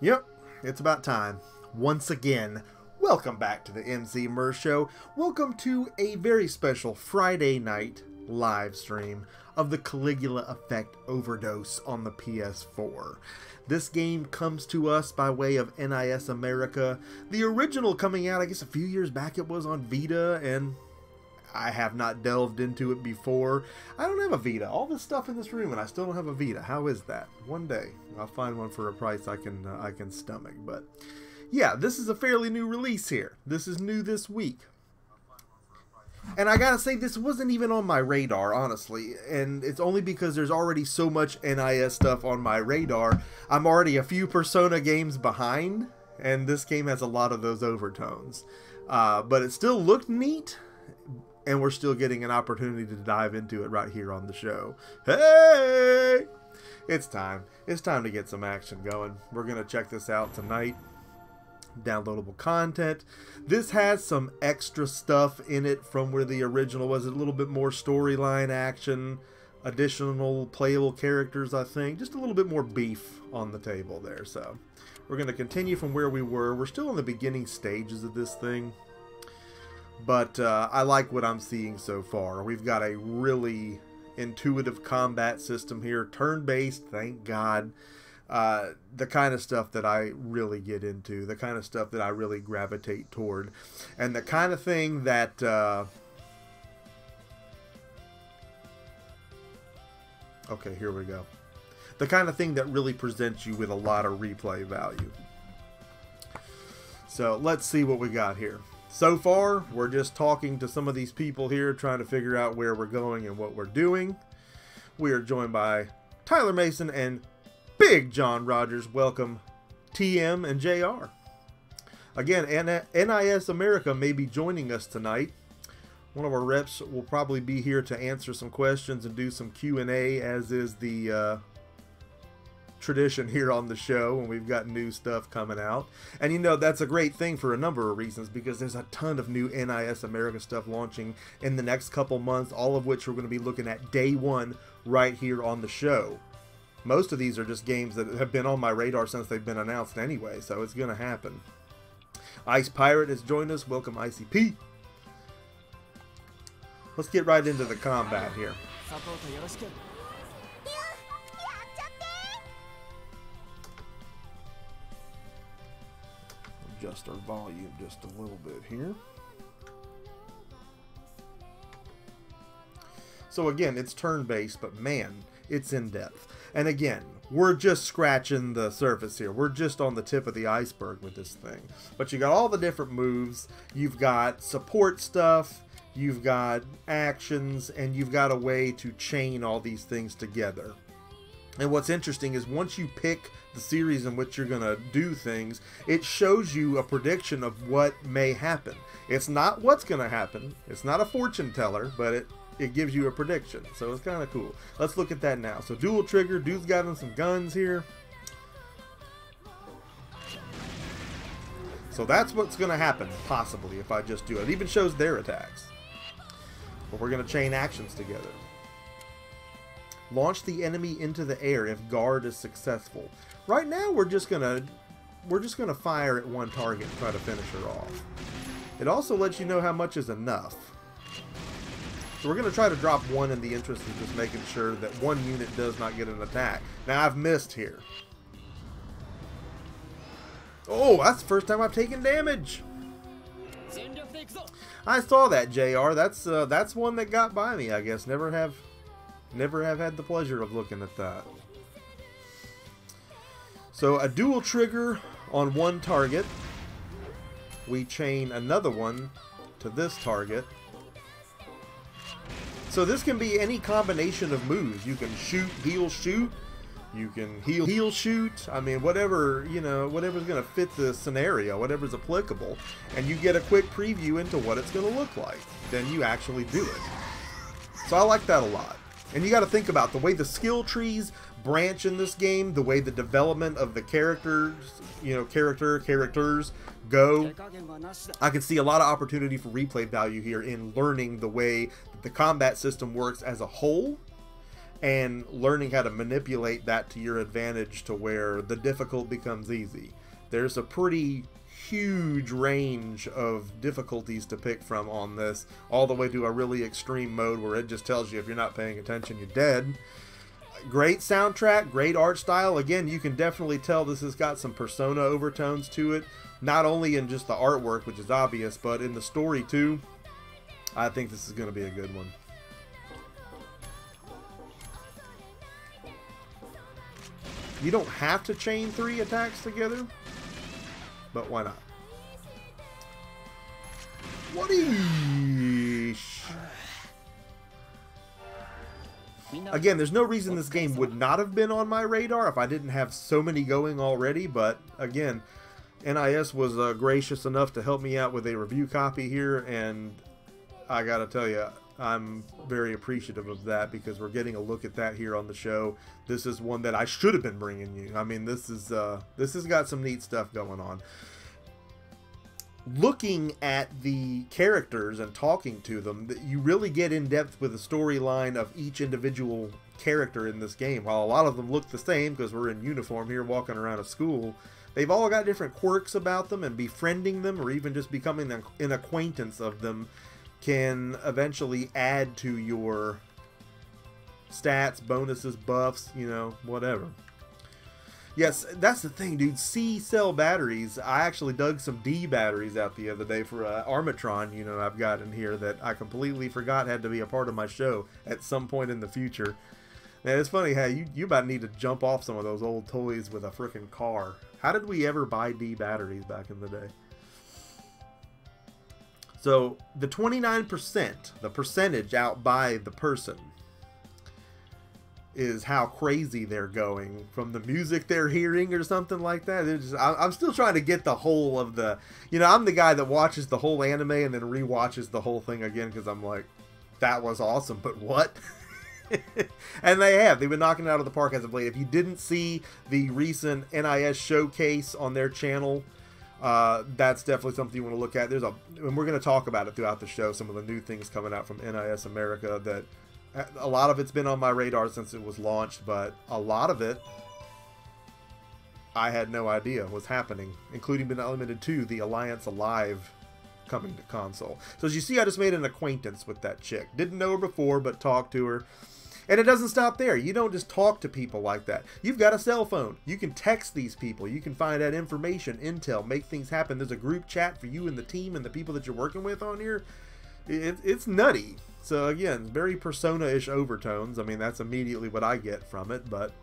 Yep, it's about time. Once again, welcome back to the Emceemur Show. Welcome to a very special Friday night live stream of the Caligula Effect Overdose on the PS4. This game comes to us by way of NIS America. The original coming out, I guess a few years back, it was on Vita, and I have not delved into it before. I don't have a Vita. All this stuff in this room, and I still don't have a Vita. How is that? One day I'll find one for a price I can stomach. But yeah, this is a fairly new release here. This is new this week. And I gotta say, this wasn't even on my radar, honestly. And it's only because there's already so much NIS stuff on my radar. I'm already a few Persona games behind, and this game has a lot of those overtones. But it still looked neat. And we're still getting an opportunity to dive into it right here on the show. Hey! It's time. It's time to get some action going. We're going to check this out tonight. Downloadable content. This has some extra stuff in it from where the original was. A little bit more storyline action. Additional playable characters, I think. Just a little bit more beef on the table there. So we're going to continue from where we were. We're still in the beginning stages of this thing. But I like what I'm seeing so far. We've got a really intuitive combat system here. Turn-based, thank God. The kind of stuff that I really get into. The kind of stuff that I really gravitate toward. And the kind of thing that... okay, here we go. The kind of thing that really presents you with a lot of replay value. So let's see what we got here. So far, we're just talking to some of these people here, trying to figure out where we're going and what we're doing. We are joined by Tyler Mason and Big John Rogers. Welcome, TM and JR. Again, NIS America may be joining us tonight. One of our reps will probably be here to answer some questions and do some Q&A, as is the tradition here on the show when we've got new stuff coming out. And you know, that's a great thing for a number of reasons, because there's a ton of new NIS America stuff launching in the next couple months, all of which we're going to be looking at day one right here on the show. Most of these are just games that have been on my radar since they've been announced anyway, so it's going to happen. Ice Pirate has joined us. Welcome, ICP. Let's get right into the combat here. Adjust our volume just a little bit here. So again, it's turn-based, but man, it's in-depth. And again, we're just scratching the surface here. We're just on the tip of the iceberg with this thing. But you got all the different moves. You've got support stuff. You've got actions. And you've got a way to chain all these things together. And what's interesting is once you pick the series in which you're going to do things, it shows you a prediction of what may happen. It's not what's going to happen. It's not a fortune teller, but it gives you a prediction. So it's kind of cool. Let's look at that now. So dual trigger, dude's got him some guns here. So that's what's going to happen, possibly, if I just do it. It even shows their attacks. But we're going to chain actions together. Launch the enemy into the air if guard is successful. Right now we're just gonna fire at one target and try to finish her off. It also lets you know how much is enough. So we're gonna try to drop one in the interest of just making sure that one unit does not get an attack. Now I've missed here. Oh, that's the first time I've taken damage. I saw that, JR. That's one that got by me, I guess. Never have had the pleasure of looking at that. So a dual trigger on one target. We chain another one to this target. So this can be any combination of moves. You can shoot, heal, shoot. You can heal, shoot. I mean, whatever, you know, whatever's going to fit the scenario, whatever's applicable. And you get a quick preview into what it's going to look like. Then you actually do it. So I like that a lot. And you got to think about the way the skill trees branch in this game, the way the development of the characters, you know, characters go. I can see a lot of opportunity for replay value here in learning the way the combat system works as a whole, and learning how to manipulate that to your advantage to where the difficult becomes easy. There's a pretty huge range of difficulties to pick from on this, all the way to a really extreme mode where it just tells you if you're not paying attention, you're dead. Great soundtrack, great art style. Again, you can definitely tell this has got some Persona overtones to it, not only in just the artwork, which is obvious, but in the story too. I think this is going to be a good one. You don't have to chain 3 attacks together, but why not? What-ish? Again, there's no reason this game would not have been on my radar if I didn't have so many going already, but again, NIS was gracious enough to help me out with a review copy here, and I gotta tell you, I'm very appreciative of that, because we're getting a look at that here on the show. This is one that I should have been bringing you. I mean, this has got some neat stuff going on. Looking at the characters and talking to them, you really get in depth with the storyline of each individual character in this game. While a lot of them look the same because we're in uniform here walking around a school, they've all got different quirks about them, and befriending them or even just becoming an acquaintance of them can eventually add to your stats, bonuses, buffs, you know, whatever. Yes, that's the thing, dude. C cell batteries. I actually dug some D batteries out the other day for Armatron, you know, I've got in here that I completely forgot had to be a part of my show at some point in the future. Man, it's funny how you about need to jump off some of those old toys with a frickin' car. How did we ever buy D batteries back in the day? So, the 29%, the percentage out by the person, is how crazy they're going from the music they're hearing or something like that. I'm still trying to get the whole of the, you know, I'm the guy that watches the whole anime and then rewatches the whole thing again because I'm like, that was awesome, but what? And they've been knocking it out of the park as of late. If you didn't see the recent NIS showcase on their channel, that's definitely something you want to look at. And we're going to talk about it throughout the show, some of the new things coming out from NIS America that a lot of it's been on my radar since it was launched, but a lot of it I had no idea was happening, including being limited to the Alliance Alive coming to console. So as you see, I just made an acquaintance with that chick. Didn't know her before, but talked to her. And it doesn't stop there. You don't just talk to people like that. You've got a cell phone. You can text these people. You can find out information, intel, make things happen. There's a group chat for you and the team and the people that you're working with on here. It's nutty. So again, very Persona-ish overtones. I mean, that's immediately what I get from it, but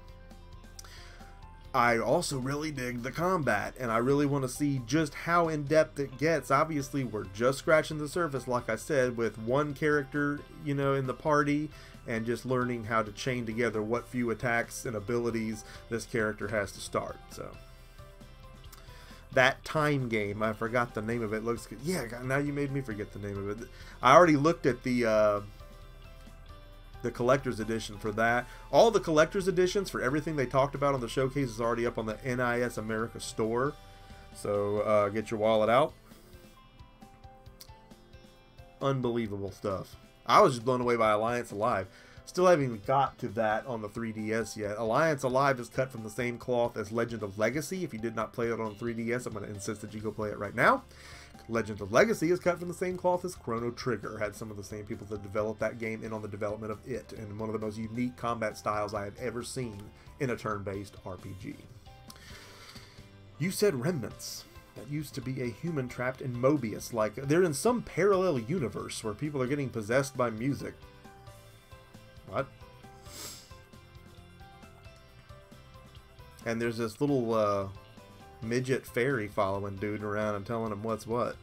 I also really dig the combat, and I really want to see just how in-depth it gets. Obviously, we're just scratching the surface, like I said, with one character, you know, in the party, and just learning how to chain together what few attacks and abilities this character has to start. So that time game, I forgot the name of it. Looks good. Yeah, now you made me forget the name of it. I already looked at the collector's edition for that. All the collector's editions for everything they talked about on the showcase is already up on the NIS America store. So get your wallet out. Unbelievable stuff. I was just blown away by Alliance Alive. Still haven't even got to that on the 3DS yet. Alliance Alive is cut from the same cloth as Legend of Legacy. If you did not play it on 3DS, I'm going to insist that you go play it right now. Legend of Legacy is cut from the same cloth as Chrono Trigger. Had some of the same people that developed that game in on the development of it. And one of the most unique combat styles I have ever seen in a turn-based RPG. You said remnants. That used to be a human trapped in Mobius. Like, they're in some parallel universe where people are getting possessed by music. What? And there's this little midget fairy following dude around and telling him what's what.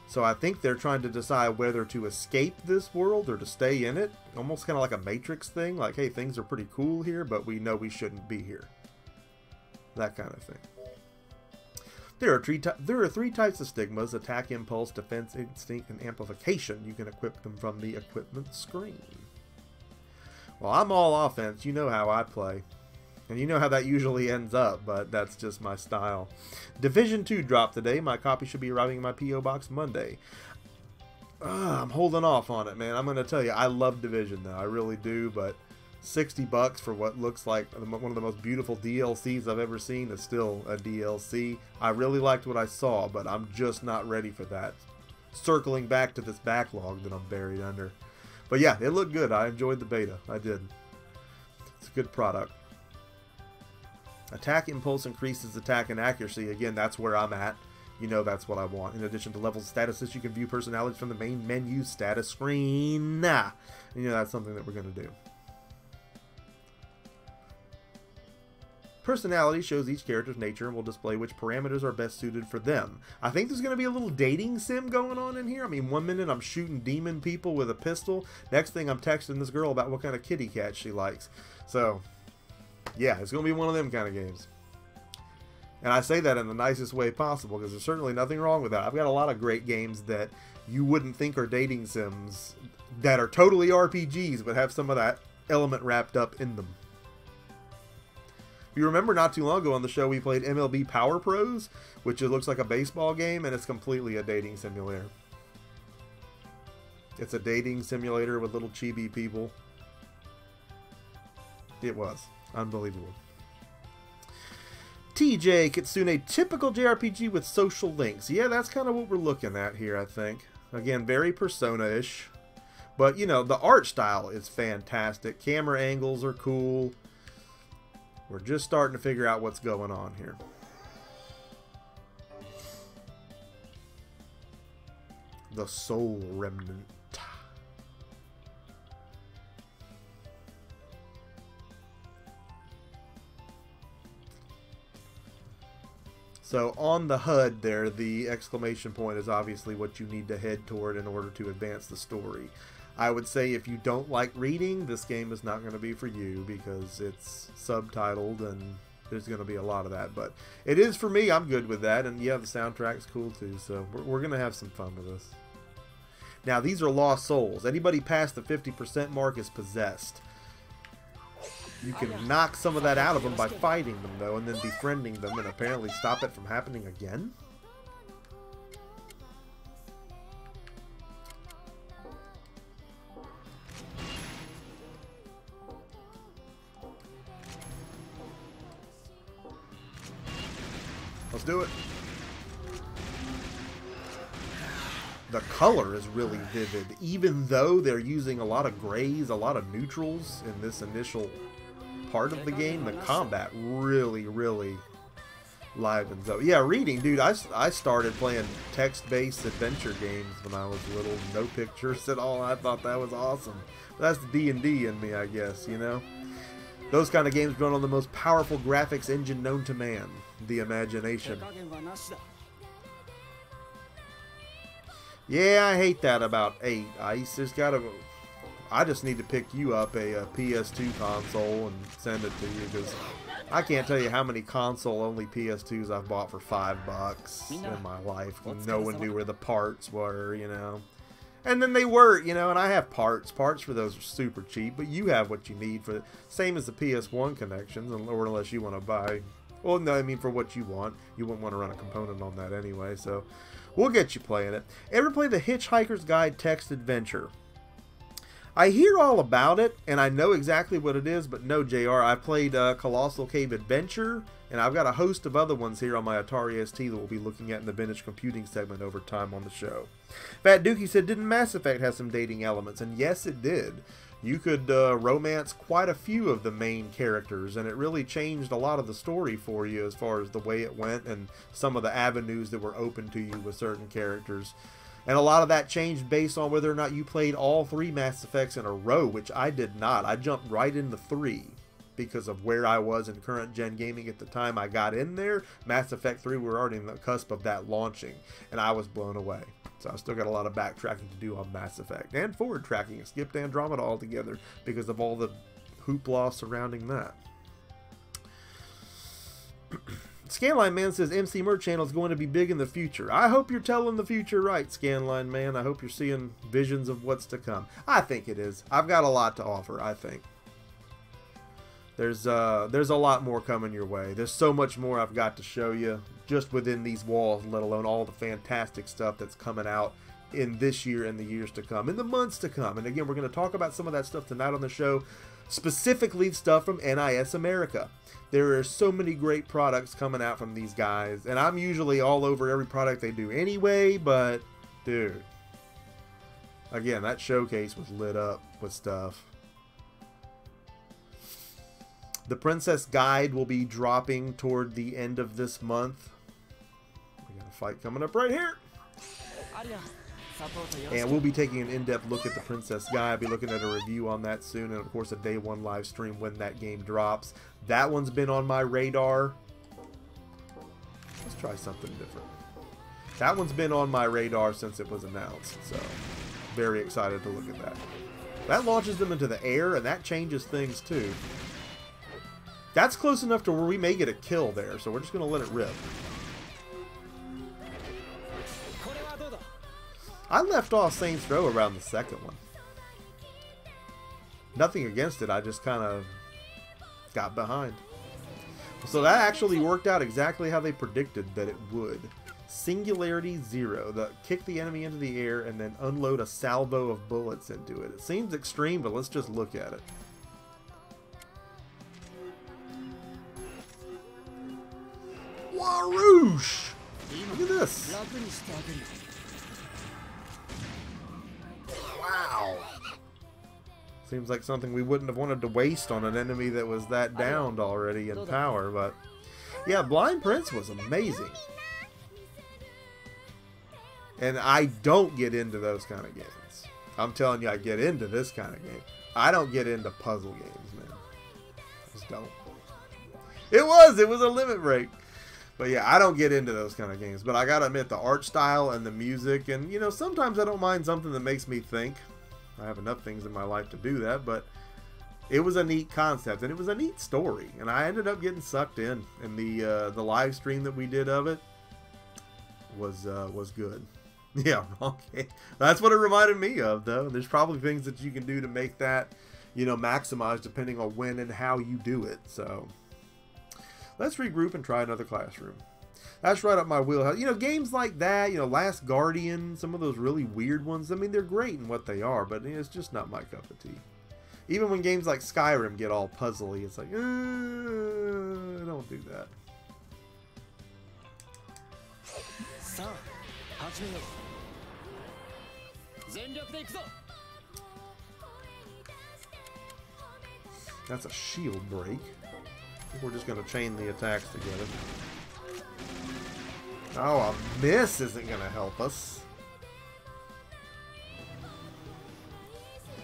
So I think they're trying to decide whether to escape this world or to stay in it. Almost kind of like a Matrix thing. Like, hey, things are pretty cool here, but we know we shouldn't be here. That kind of thing. There are three types of stigmas: attack, impulse, defense, instinct, and amplification. You can equip them from the equipment screen. Well, I'm all offense. You know how I play. And you know how that usually ends up, but that's just my style. Division 2 dropped today. My copy should be arriving in my P.O. Box Monday. I'm holding off on it, man. I'm going to tell you, I love Division, though. I really do, but $60 for what looks like one of the most beautiful DLCs I've ever seen is still a DLC. I really liked what I saw, but I'm just not ready for that. Circling back to this backlog that I'm buried under. But yeah, it looked good. I enjoyed the beta. I did. It's a good product. Attack impulse increases attack and accuracy. Again, that's where I'm at. You know that's what I want. In addition to levels and statuses, you can view personalities from the main menu status screen. Nah. You know that's something that we're going to do. Personality shows each character's nature and will display which parameters are best suited for them. I think there's going to be a little dating sim going on in here. I mean, one minute I'm shooting demon people with a pistol. Next thing I'm texting this girl about what kind of kitty cat she likes. So, yeah, it's going to be one of them kind of games. And I say that in the nicest way possible because there's certainly nothing wrong with that. I've got a lot of great games that you wouldn't think are dating sims that are totally RPGs but have some of that element wrapped up in them. If you remember not too long ago on the show we played MLB Power Pros, which it looks like a baseball game and it's completely a dating simulator. It's a dating simulator with little chibi people. It was. Unbelievable. TJ Kitsune, typical JRPG with social links. Yeah, that's kind of what we're looking at here, I think. Again, very Persona-ish. But, you know, the art style is fantastic. Camera angles are cool. We're just starting to figure out what's going on here. The Soul Remnant. So on the HUD there, the exclamation point is obviously what you need to head toward in order to advance the story. I would say if you don't like reading, this game is not going to be for you because it's subtitled and there's going to be a lot of that. But it is for me. I'm good with that. And yeah, the soundtrack's cool too. So we're going to have some fun with this. Now, these are lost souls. Anybody past the 50% mark is possessed. You can knock some of that out of them by fighting them, though, and then befriending them and apparently stop it from happening again? Let's do it. The color is really vivid, even though they're using a lot of grays, a lot of neutrals in this initial part of the game. The combat really livens up. Yeah, reading, dude, I started playing text-based adventure games when I was little, no pictures at all. I thought that was awesome. But that's the D&D in me, I guess, you know? Those kind of games run on the most powerful graphics engine known to man, the imagination. Yeah, I hate that about 8. There's gotta... I just need to pick you up a PS2 console and send it to you, because I can't tell you how many console-only PS2s I've bought for $5 in my life when no one knew where the parts were, you know. And then they were, you know, and I have parts. Parts for those are super cheap, but you have what you need for the same as the PS1 connections, or unless you want to buy... Well, no, I mean for what you want. You wouldn't want to run a component on that anyway, so we'll get you playing it. Ever play the Hitchhiker's Guide text adventure? I hear all about it, and I know exactly what it is, but no, JR. I played Colossal Cave Adventure, and I've got a host of other ones here on my Atari ST that we'll be looking at in the vintage computing segment over time on the show. Fat Dookie said, didn't Mass Effect have some dating elements? And yes, it did. You could romance quite a few of the main characters, and it really changed a lot of the story for you as far as the way it went and some of the avenues that were open to you with certain characters. And a lot of that changed based on whether or not you played all 3 Mass Effects in a row, which I did not. I jumped right into 3 because of where I was in current gen gaming at the time I got in there. Mass Effect 3, we were already in the cusp of that launching, and I was blown away. So I still got a lot of backtracking to do on Mass Effect. And forward tracking. I skipped Andromeda altogether because of all the hoopla surrounding that. Scanline Man says Emceemur channel is going to be big in the future. I hope you're telling the future right, Scanline Man. I hope you're seeing visions of what's to come. I think it is. I've got a lot to offer, I think. There's a lot more coming your way. There's so much more I've got to show you just within these walls, let alone all the fantastic stuff that's coming out in this year and the years to come, in the months to come. And again, we're going to talk about some of that stuff tonight on the show, specifically stuff from NIS America. There are so many great products coming out from these guys, and I'm usually all over every product they do anyway, but dude, again, that showcase was lit up with stuff. The Princess Guide will be dropping toward the end of this month. We got a fight coming up right here. And we'll be taking an in-depth look at the Princess Guide. I'll be looking at a review on that soon, and of course a day one live stream when that game drops. That one's been on my radar. Let's try something different. That one's been on my radar since it was announced, so very excited to look at that. That launches them into the air, and that changes things too. That's close enough to where we may get a kill there, so we're just going to let it rip. I left off Saints Row around the second one. Nothing against it, I just kind of got behind. So that actually worked out exactly how they predicted that it would. Singularity 0. Kick the enemy into the air and then unload a salvo of bullets into it. It seems extreme, but let's just look at it. Waroosh! Look at this. Wow. Seems like something we wouldn't have wanted to waste on an enemy that was that downed already in power, but yeah, Blind Prince was amazing. And I don't get into those kind of games. I'm telling you, I get into this kind of game. I don't get into puzzle games, man. I just don't. It was a limit break. But yeah, I don't get into those kind of games. But I gotta admit, the art style and the music, and you know, sometimes I don't mind something that makes me think. I have enough things in my life to do that, but it was a neat concept and it was a neat story, and I ended up getting sucked in. And the live stream that we did of it was good. Yeah, okay. That's what it reminded me of, though. There's probably things that you can do to make that, you know, maximize depending on when and how you do it. So let's regroup and try another classroom. That's right up my wheelhouse. You know, games like that, you know, Last Guardian, some of those really weird ones, I mean, they're great in what they are, but it's just not my cup of tea. Even when games like Skyrim get all puzzly, it's like, don't do that. That's a shield break. I think we're just going to chain the attacks together. Oh, a miss isn't going to help us.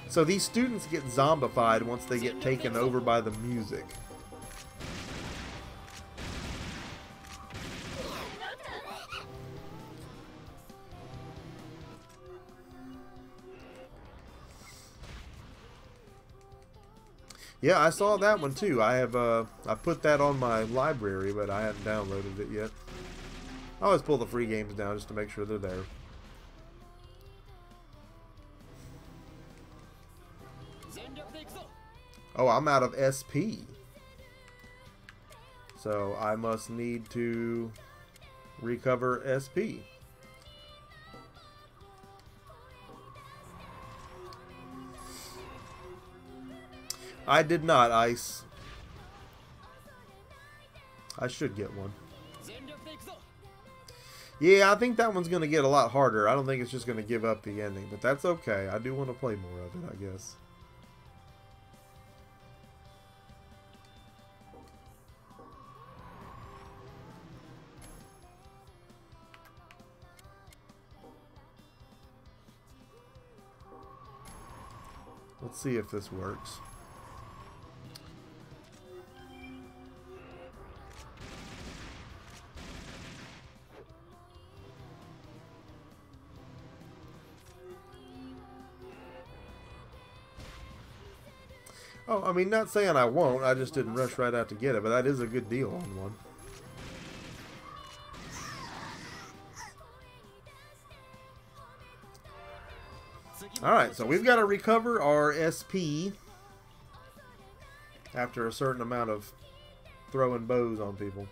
So these students get zombified once they get taken over by the music. Yeah, I saw that one too. I put that on my library, but I hadn't downloaded it yet. I always pull the free games down just to make sure they're there. Oh, I'm out of SP. So I must need to recover SP. I did not, Ice. I should get one. Yeah, I think that one's going to get a lot harder. I don't think it's just going to give up the ending, but that's okay. I do want to play more of it, I guess. Let's see if this works. Oh, I mean, not saying I won't. I just didn't rush right out to get it, but that is a good deal on one. Alright, so we've got to recover our SP. after a certain amount of throwing bows on people.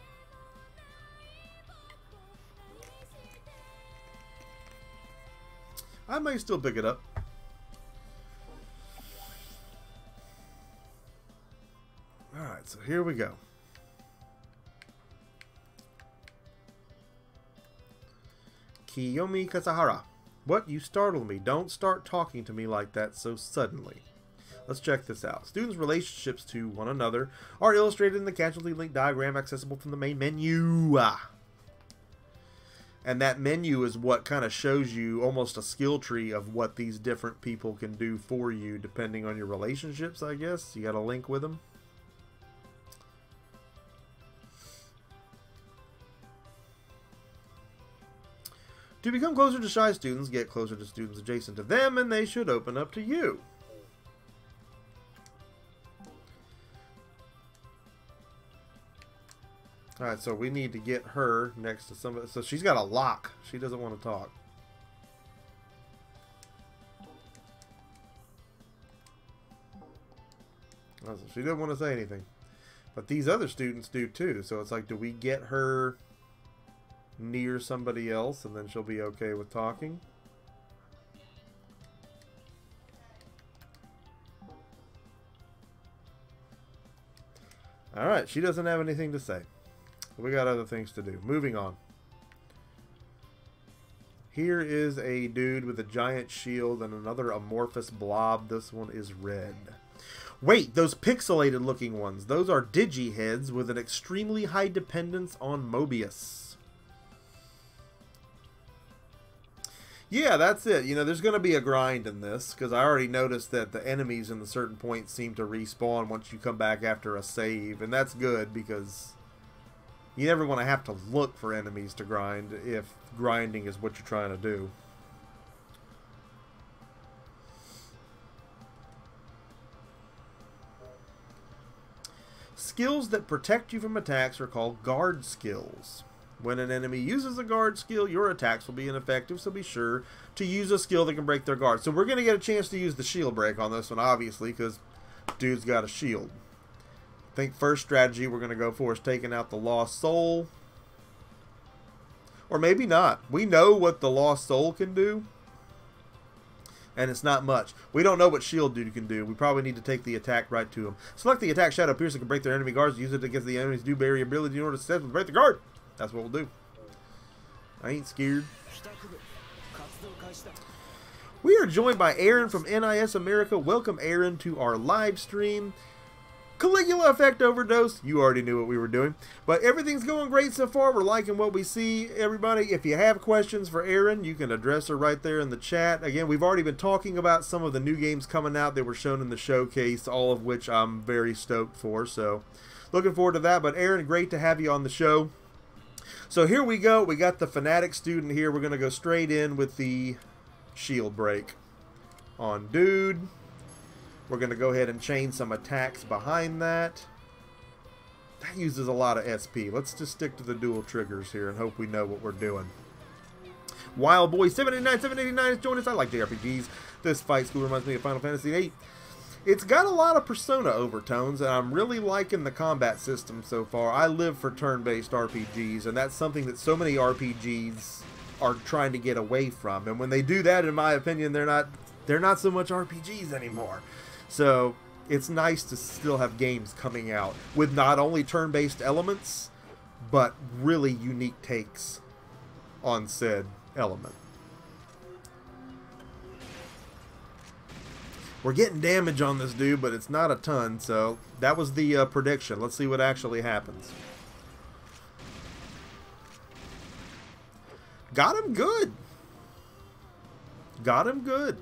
I may still pick it up. Alright, so here we go. Kiyomi Kasahara. What? You startled me. Don't start talking to me like that so suddenly. Let's check this out. Students' relationships to one another are illustrated in the casualty link diagram accessible from the main menu. And that menu is what kind of shows you almost a skill tree of what these different people can do for you depending on your relationships, I guess. You got a link with them. To become closer to shy students, get closer to students adjacent to them, and they should open up to you. Alright, so we need to get her next to somebody. So she's got a lock. She doesn't want to talk. So she doesn't want to say anything. But these other students do too. So it's like, do we get her near somebody else and then she'll be okay with talking? Alright, she doesn't have anything to say. We got other things to do. Moving on. Here is a dude with a giant shield and another amorphous blob. This one is red. Wait, those pixelated looking ones. Those are digi-heads with an extremely high dependence on Mobius. Yeah, that's it. You know, there's going to be a grind in this, because I already noticed that the enemies in the certain points seem to respawn once you come back after a save, and that's good, because you never want to have to look for enemies to grind if grinding is what you're trying to do. Skills that protect you from attacks are called guard skills. When an enemy uses a guard skill, your attacks will be ineffective, so be sure to use a skill that can break their guard. So we're going to get a chance to use the shield break on this one, obviously, because dude's got a shield. I think first strategy we're going to go for is taking out the Lost Soul. Or maybe not. We know what the Lost Soul can do, and it's not much. We don't know what Shield Dude can do. We probably need to take the attack right to him. Select the attack Shadow Piercer can break their enemy guards. Use it against the enemy's do barrier ability in order to successfully break the guard. That's what we'll do. I ain't scared. We are joined by Aaron from NIS America. Welcome, Aaron, to our live stream. Caligula Effect Overdose. You already knew what we were doing. But everything's going great so far. We're liking what we see, everybody. If you have questions for Aaron, you can address her right there in the chat. Again, we've already been talking about some of the new games coming out that were shown in the showcase, all of which I'm very stoked for. So, looking forward to that. But Aaron, great to have you on the show. So here we go. We got the Fanatic student here. We're going to go straight in with the shield break on dude. We're going to go ahead and chain some attacks behind that. That uses a lot of SP. Let's just stick to the dual triggers here and hope we know what we're doing. Wild Boy 789 has joined us. I like JRPGs. This fight school reminds me of Final Fantasy VIII. It's got a lot of Persona overtones, and I'm really liking the combat system so far. I live for turn-based RPGs, and that's something that so many RPGs are trying to get away from. And when they do that, in my opinion, they're not so much RPGs anymore. So it's nice to still have games coming out with not only turn-based elements, but really unique takes on said element. We're getting damage on this dude, but it's not a ton, so that was the prediction. Let's see what actually happens. Got him good. Got him good.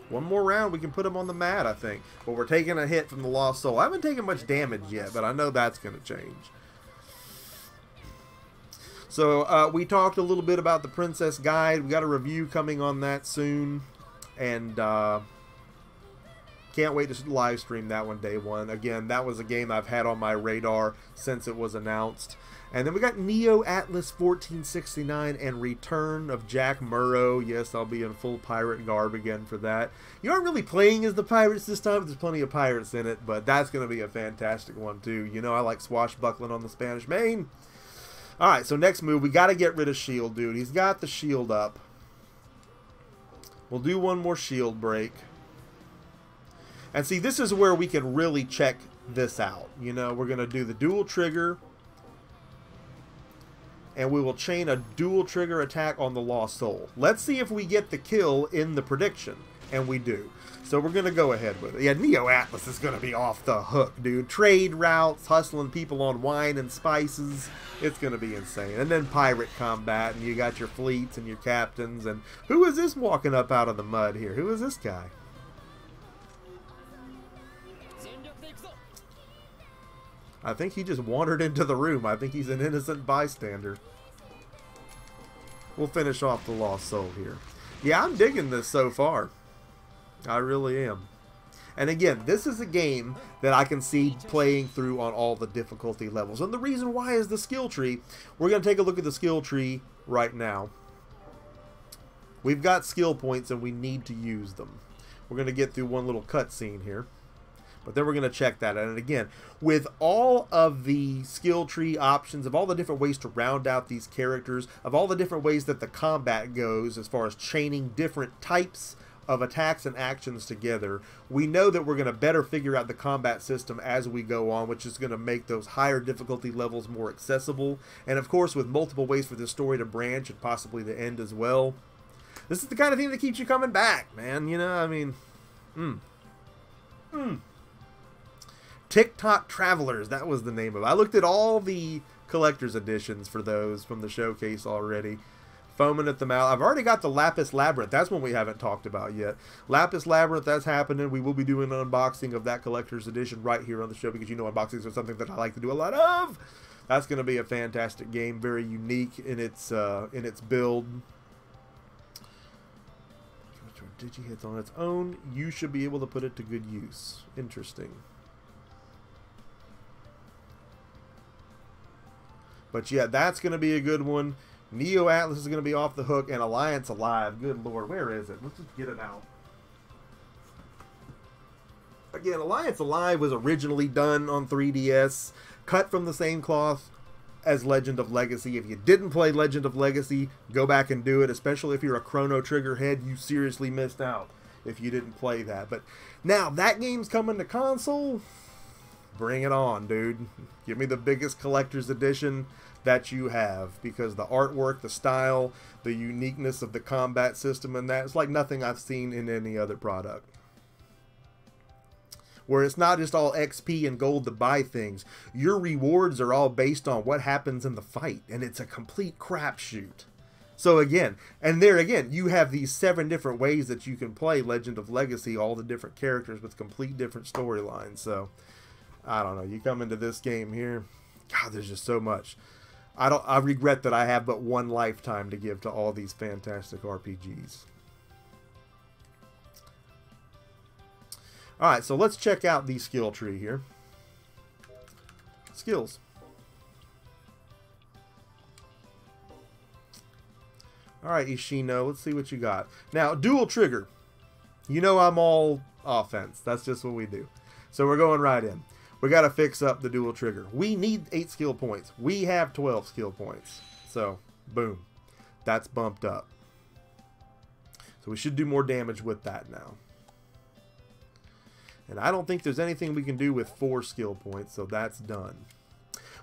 One more round, we can put him on the mat, I think. But we're taking a hit from the Lost Soul. I haven't taken much damage yet, but I know that's going to change. So, we talked a little bit about the Princess Guide. We got a review coming on that soon. And, Can't wait to live stream that one day one. Again, that was a game I've had on my radar since it was announced. And then we got Neo Atlas 1469 and Return of Jack Murrow. Yes, I'll be in full pirate garb again for that. You aren't really playing as the pirates this time, but there's plenty of pirates in it. But that's going to be a fantastic one too. You know I like swashbuckling on the Spanish Main. Alright, so next move, we got to get rid of shield, dude. He's got the shield up. We'll do one more shield break. And see, this is where we can really check this out. You know, we're going to do the dual trigger. And we will chain a dual trigger attack on the Lost Soul. Let's see if we get the kill in the prediction. And we do. So we're going to go ahead with it. Yeah, Neo Atlas is going to be off the hook, dude. Trade routes, hustling people on wine and spices. It's going to be insane. And then pirate combat, and you got your fleets and your captains. And who is this walking up out of the mud here? Who is this guy? I think he just wandered into the room. I think he's an innocent bystander. We'll finish off the Lost Soul here. Yeah, I'm digging this so far. I really am. And again, this is a game that I can see playing through on all the difficulty levels. And the reason why is the skill tree. We're going to take a look at the skill tree right now. We've got skill points and we need to use them. We're going to get through one little cutscene here. But then we're going to check that out. And again, with all of the skill tree options, of all the different ways to round out these characters, of all the different ways that the combat goes as far as chaining different types of attacks and actions together, we know that we're going to better figure out the combat system as we go on, which is going to make those higher difficulty levels more accessible. And of course, with multiple ways for this story to branch and possibly to end as well. This is the kind of thing that keeps you coming back, man. You know, I mean, TikTok Travelers, that was the name of it. I looked at all the collector's editions for those from the showcase already. Foaming at the mouth. I've already got the Lapis Labyrinth. That's one we haven't talked about yet. Lapis Labyrinth, that's happening. We will be doing an unboxing of that collector's edition right here on the show because you know unboxings are something that I like to do a lot of. That's going to be a fantastic game. Very unique in its build. Digihits on its own. You should be able to put it to good use. Interesting. But yeah, that's going to be a good one. Neo Atlas is going to be off the hook, and Alliance Alive. Good lord, where is it? Let's just get it out. Again, Alliance Alive was originally done on 3DS, cut from the same cloth as Legend of Legacy. If you didn't play Legend of Legacy, go back and do it, especially if you're a Chrono Trigger head. You seriously missed out if you didn't play that. But now, that game's coming to console. Bring it on, dude. Give me the biggest collector's edition that you have, because the artwork, the style, the uniqueness of the combat system, and that, it's like nothing I've seen in any other product. Where it's not just all XP and gold to buy things. Your rewards are all based on what happens in the fight, and it's a complete crapshoot. So again, and there again, you have these 7 different ways that you can play Legend of Legacy, all the different characters with complete different storylines. So I don't know, you come into this game here, God, there's just so much. I regret that I have but one lifetime to give to all these fantastic RPGs. Alright, so let's check out the skill tree here. Skills. Alright, Ishino, let's see what you got. Now, dual trigger. You know I'm all offense. That's just what we do. So we're going right in. We got to fix up the dual trigger. We need 8 skill points. We have 12 skill points. So, boom. That's bumped up. So we should do more damage with that now. And I don't think there's anything we can do with 4 skill points, so that's done.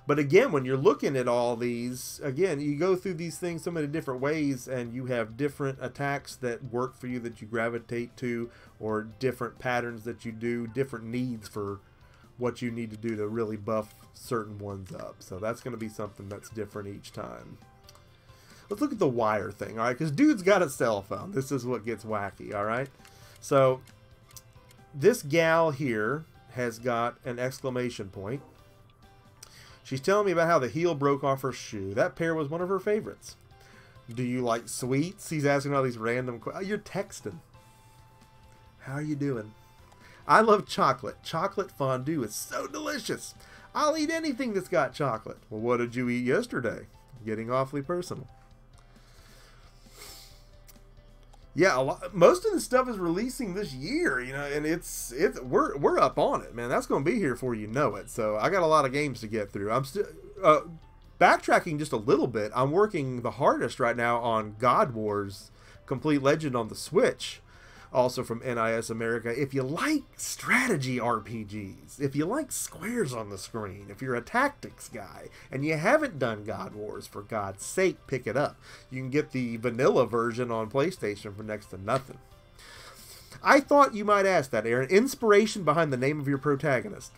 But again, when you're looking at all these, again, you go through these things so many different ways, and you have different attacks that work for you that you gravitate to, or different patterns that you do, different needs for what you need to do to really buff certain ones up. So that's going to be something that's different each time. Let's look at the wire thing, alright? Because dude's got a cell phone. This is what gets wacky, alright? So, this gal here has got an exclamation point. She's telling me about how the heel broke off her shoe. That pair was one of her favorites. Do you like sweets? He's asking all these random questions. You're texting. How are you doing? I love chocolate. Chocolate fondue is so delicious. I'll eat anything that's got chocolate. Well, what did you eat yesterday? Getting awfully personal. Yeah, most of the stuff is releasing this year, you know, and we're up on it, man. That's going to be here before you know it. So I got a lot of games to get through. I'm still backtracking just a little bit. I'm working the hardest right now on God Wars Complete Legend on the Switch, also from NIS America. If you like strategy RPGs, if you like squares on the screen, if you're a tactics guy and you haven't done God Wars, for God's sake, pick it up. You can get the vanilla version on PlayStation for next to nothing. I thought you might ask that, Aaron. Inspiration behind the name of your protagonist.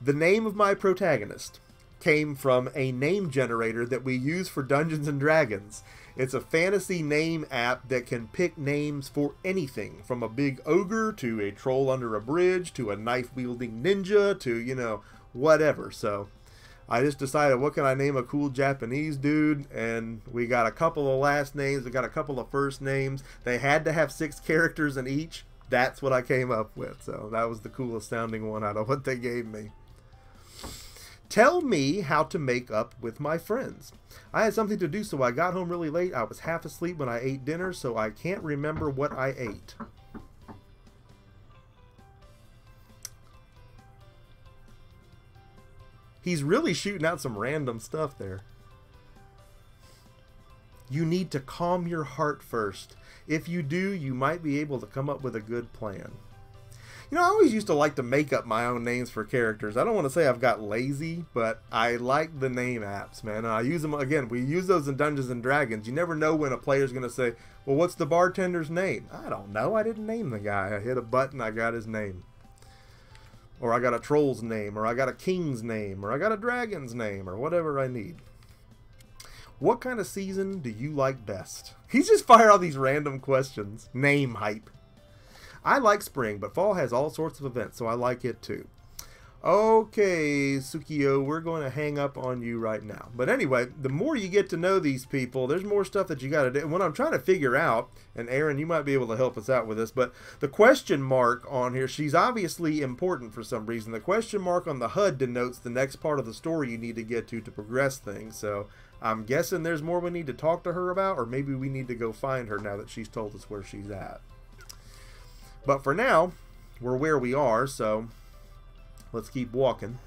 The name of my protagonist came from a name generator that we use for Dungeons and Dragons. It's a fantasy name app that can pick names for anything, from a big ogre to a troll under a bridge to a knife-wielding ninja to, you know, whatever. So I just decided, what can I name a cool Japanese dude? And we got a couple of last names, we got a couple of first names. They had to have 6 characters in each. That's what I came up with. So that was the coolest sounding one out of what they gave me. Tell me how to make up with my friends. I had something to do, so I got home really late. I was half asleep when I ate dinner, so I can't remember what I ate. He's really shooting out some random stuff there. You need to calm your heart first. If you do, you might be able to come up with a good plan. You know, I always used to like to make up my own names for characters. I don't want to say I've got lazy, but I like the name apps, man. And I use them, again, we use those in Dungeons and Dragons. You never know when a player's going to say, well, what's the bartender's name? I don't know. I didn't name the guy. I hit a button, I got his name. Or I got a troll's name, or I got a king's name, or I got a dragon's name, or whatever I need. What kind of season do you like best? He's just firing all these random questions. Name hype. I like spring, but fall has all sorts of events, so I like it too. Okay, Sukiyo, we're going to hang up on you right now. But anyway, the more you get to know these people, there's more stuff that you got to do. And what I'm trying to figure out, and Aaron, you might be able to help us out with this, but the question mark on here, she's obviously important for some reason. The question mark on the HUD denotes the next part of the story you need to get to progress things. So I'm guessing there's more we need to talk to her about, or maybe we need to go find her now that she's told us where she's at. But for now, we're where we are, so let's keep walking.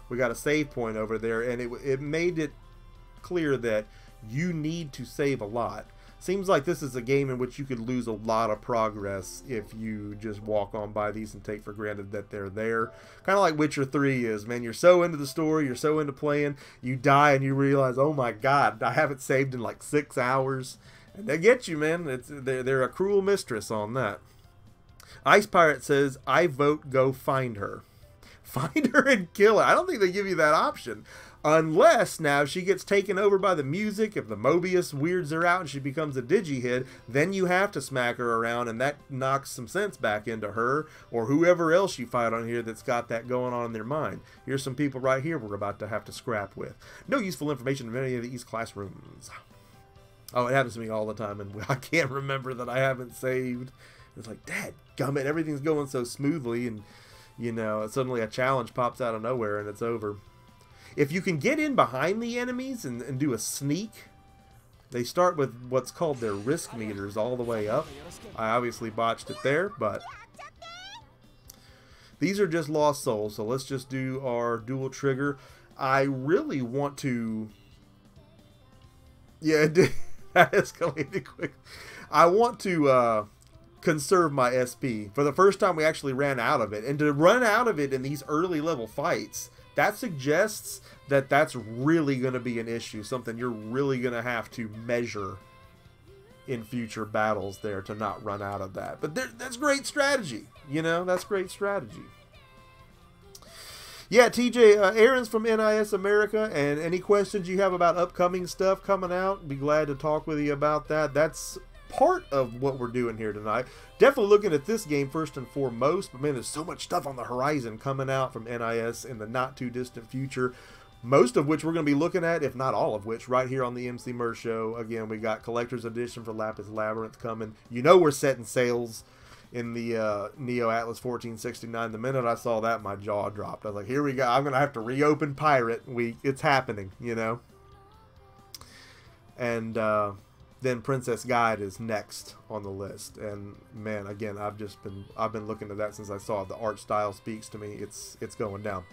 We got a save point over there, and it made it clear that you need to save a lot. Seems like this is a game in which you could lose a lot of progress if you just walk on by these and take for granted that they're there. Kind of like Witcher 3 is, man. You're so into the story, you're so into playing, you die and you realize, oh my god, I haven't saved in like 6 hours. And they get you, man. They're a cruel mistress on that. Ice Pirate says, I vote go find her. Find her and kill her. I don't think they give you that option. Unless, now, if she gets taken over by the music, if the Mobius weirds her out and she becomes a Digi-Hit, then you have to smack her around, and that knocks some sense back into her, or whoever else you fight on here that's got that going on in their mind. Here's some people right here we're about to have to scrap with. No useful information in any of these classrooms. Oh, it happens to me all the time, and I can't remember that I haven't saved. It's like, dadgummit, everything's going so smoothly, and, you know, suddenly a challenge pops out of nowhere, and it's over. If you can get in behind the enemies and do a sneak, they start with what's called their risk meters all the way up. I obviously botched it there, but these are just lost souls, so let's just do our dual trigger. I really want to... Yeah, it did. That escalated quick. I want to conserve my SP. For the first time, we actually ran out of it. And to run out of it in these early level fights, that suggests that that's really going to be an issue. Something you're really going to have to measure in future battles there to not run out of that. But that's great strategy. You know, that's great strategy. Yeah, TJ, Aaron's from NIS America, and any questions you have about upcoming stuff coming out, be glad to talk with you about that. That's part of what we're doing here tonight. Definitely looking at this game first and foremost, but man, there's so much stuff on the horizon coming out from NIS in the not too distant future, most of which we're going to be looking at, if not all of which, right here on the Emceemur show. Again, we got Collector's Edition for Lapis Labyrinth coming. You know we're setting sales in the Neo Atlas 1469. The minute I saw that, my jaw dropped. I was like, here we go. I'm going to have to reopen Pirate Week. It's happening, you know. And then Princess Guide is next on the list. And man, again, I've been looking at that since I saw it. The art style speaks to me. It's going down.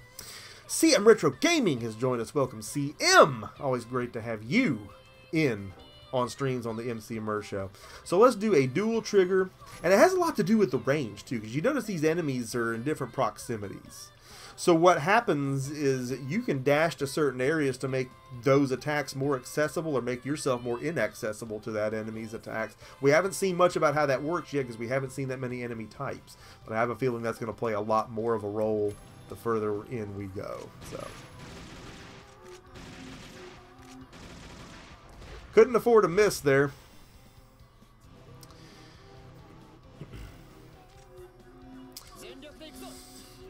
CM Retro Gaming has joined us. Welcome, CM. Always great to have you in on streams on the Emceemur show. So let's do a dual trigger, and it has a lot to do with the range too, because you notice these enemies are in different proximities. So what happens is you can dash to certain areas to make those attacks more accessible or make yourself more inaccessible to that enemy's attacks. We haven't seen much about how that works yet because we haven't seen that many enemy types, but I have a feeling that's going to play a lot more of a role the further in we go. So couldn't afford a miss there.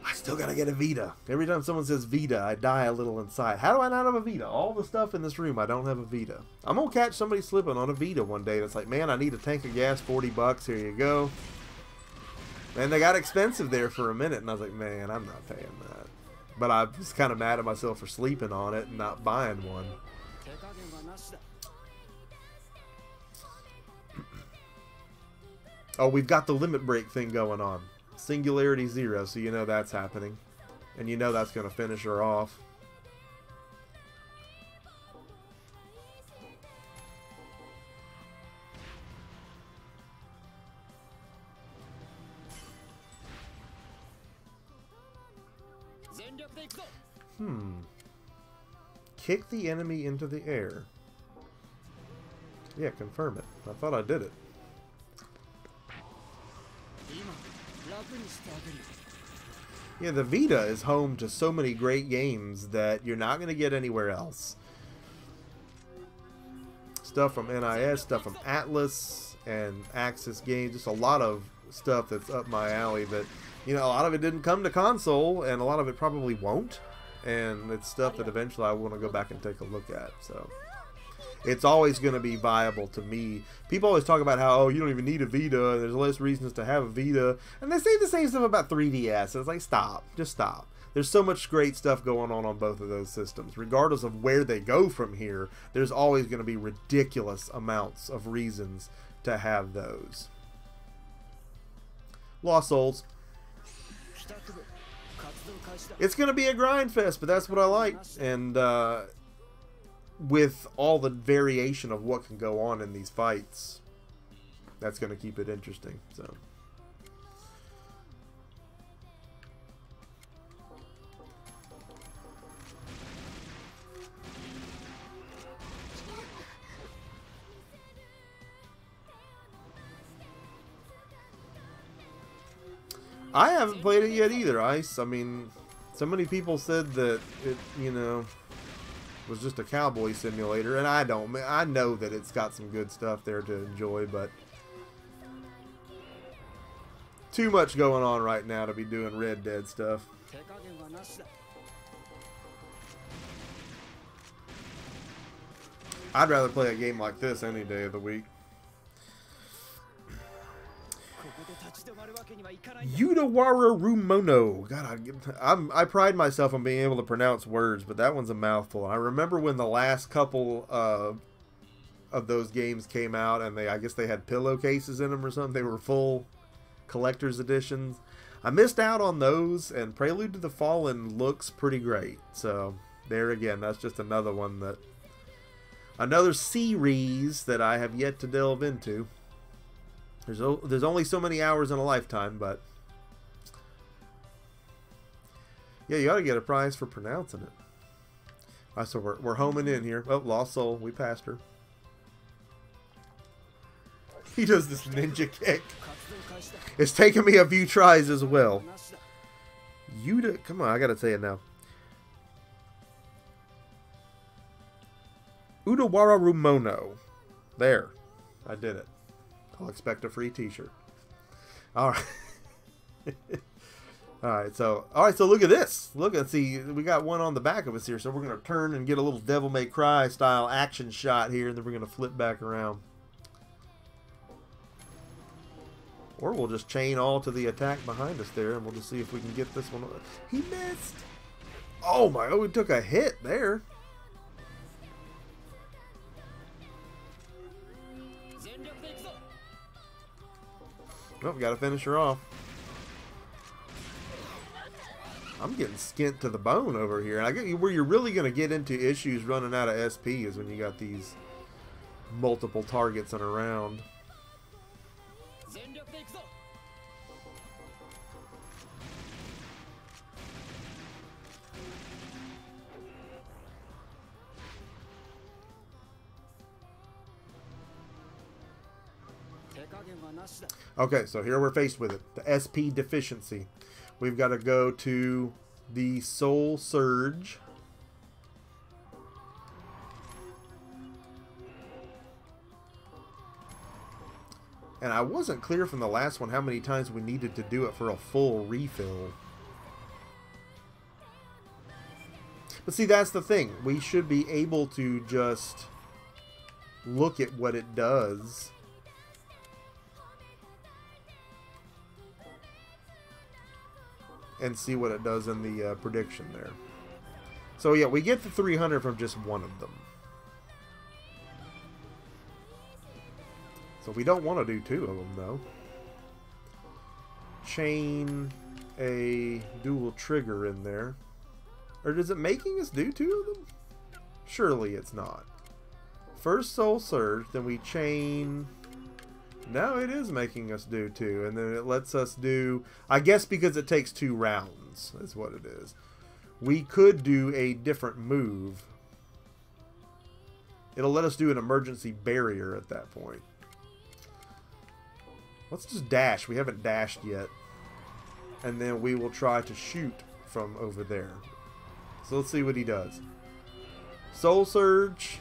I still gotta get a Vita. Every time someone says Vita, I die a little inside. How do I not have a Vita? All the stuff in this room, I don't have a Vita. I'm gonna catch somebody slipping on a Vita one day. That's like, man, I need a tank of gas, 40 bucks. Here you go. And they got expensive there for a minute, and I was like, man, I'm not paying that. But I was kind of mad at myself for sleeping on it and not buying one. Oh, we've got the limit break thing going on. Singularity 0, so you know that's happening. And you know that's going to finish her off. Kick the enemy into the air. Yeah, confirm it. I thought I did it. Yeah, the Vita is home to so many great games that you're not going to get anywhere else. Stuff from NIS, stuff from Atlas and Axis Games, just a lot of stuff that's up my alley that, you know, a lot of it didn't come to console and a lot of it probably won't. And it's stuff that eventually I want to go back and take a look at. So it's always going to be viable to me. People always talk about how, oh, you don't even need a Vita, and there's less reasons to have a Vita. And they say the same stuff about 3DS. It's like, stop. Just stop. There's so much great stuff going on both of those systems. Regardless of where they go from here, there's always going to be ridiculous amounts of reasons to have those. Lost Souls. It's going to be a grind fest, but that's what I like. And with all the variation of what can go on in these fights, that's going to keep it interesting. So I haven't played it yet either, Ice. I mean, so many people said that it, you know, was just a cowboy simulator, and I know that it's got some good stuff there to enjoy, but too much going on right now to be doing Red Dead stuff. I'd rather play a game like this any day of the week. Udawara Rumono. God, I pride myself on being able to pronounce words, but that one's a mouthful. I remember when the last couple of those games came out, and I guess they had pillowcases in them or something. They were full collector's editions. I missed out on those, and Prelude to the Fallen looks pretty great. So there again, that's just another one that, another series that I have yet to delve into. There's only so many hours in a lifetime, but yeah, you ought to get a prize for pronouncing it. All right, so we're homing in here. Oh, Lost Soul, we passed her. He does this ninja kick. It's taken me a few tries as well. Come on, I gotta say it now. Udawara Rumono. There, I did it. I'll expect a free t-shirt. Alright. Alright, so look at this. See, we got one on the back of us here, so we're gonna turn and get a little Devil May Cry style action shot here, and then we're gonna flip back around. Or we'll just chain all to the attack behind us there, and we'll just see if we can get this one. He missed! Oh my, oh, he took a hit there. Oh, we gotta finish her off. I'm getting skint to the bone over here. I get where you're really gonna get into issues running out of SP is when you got these multiple targets in a round. Okay, so here we're faced with it. The SP deficiency. We've got to go to the Soul Surge. And I wasn't clear from the last one how many times we needed to do it for a full refill. But see, that's the thing. We should be able to just look at what it does. And see what it does in the prediction there. So yeah, we get the 300 from just one of them. So we don't want to do two of them though. Chain a dual trigger in there. Or is it making us do two of them? Surely it's not. First Soul Surge, then we chain... No, it is making us do two, and then it lets us do... I guess because it takes 2 rounds, is what it is. We could do a different move. It'll let us do an emergency barrier at that point. Let's just dash. We haven't dashed yet. And then we will try to shoot from over there. So let's see what he does. Soul Surge.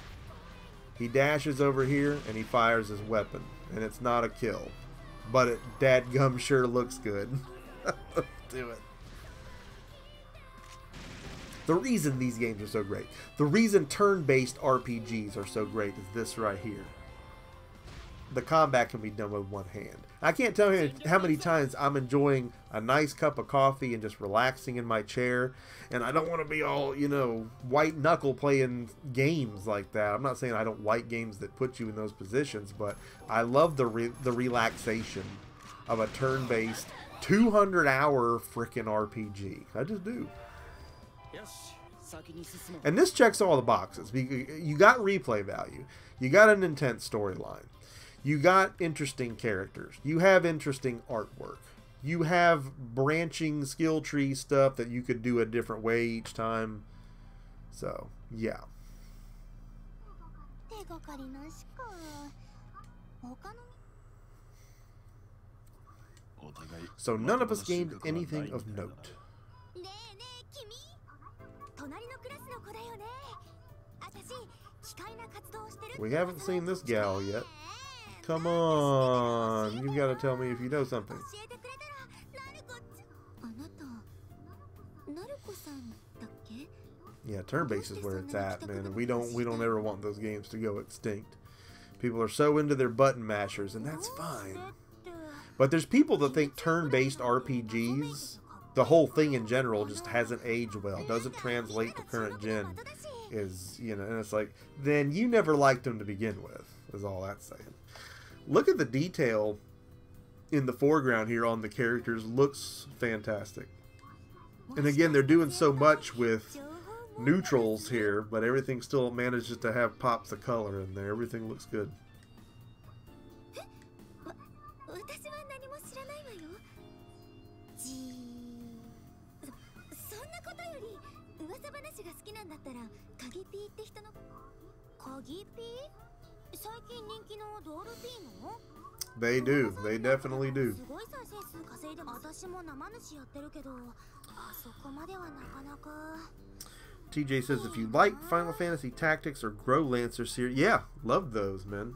He dashes over here, and he fires his weapon. And it's not a kill. But it dadgum sure looks good. Let's do it. The reason these games are so great, the reason turn-based RPGs are so great is this right here. The combat can be done with one hand. I can't tell you how many times I'm enjoying a nice cup of coffee and just relaxing in my chair, and I don't want to be all, you know, white knuckle playing games like that. I'm not saying I don't like games that put you in those positions, but I love the relaxation of a turn-based 200-hour frickin' RPG. I just do. And this checks all the boxes. You got replay value. You got an intense storyline. You got interesting characters. You have interesting artwork. You have branching skill tree stuff that you could do a different way each time. So, yeah. So none of us gained anything of note. We haven't seen this gal yet. Come on, you gotta tell me if you know something. Yeah, turn-based is where it's at, man. And we don't ever want those games to go extinct. People are so into their button mashers, and that's fine. But there's people that think turn-based RPGs, the whole thing in general, just hasn't aged well, doesn't translate to current gen. Is, you know, and it's like, then you never liked them to begin with, is all that's saying. Look at the detail in the foreground here on the characters. Looks fantastic. And again, they're doing so much with neutrals here, but everything still manages to have pops of color in there. Everything looks good. They do. They definitely do. TJ says, if you like Final Fantasy Tactics or Grow Lancer series, yeah, love those, man.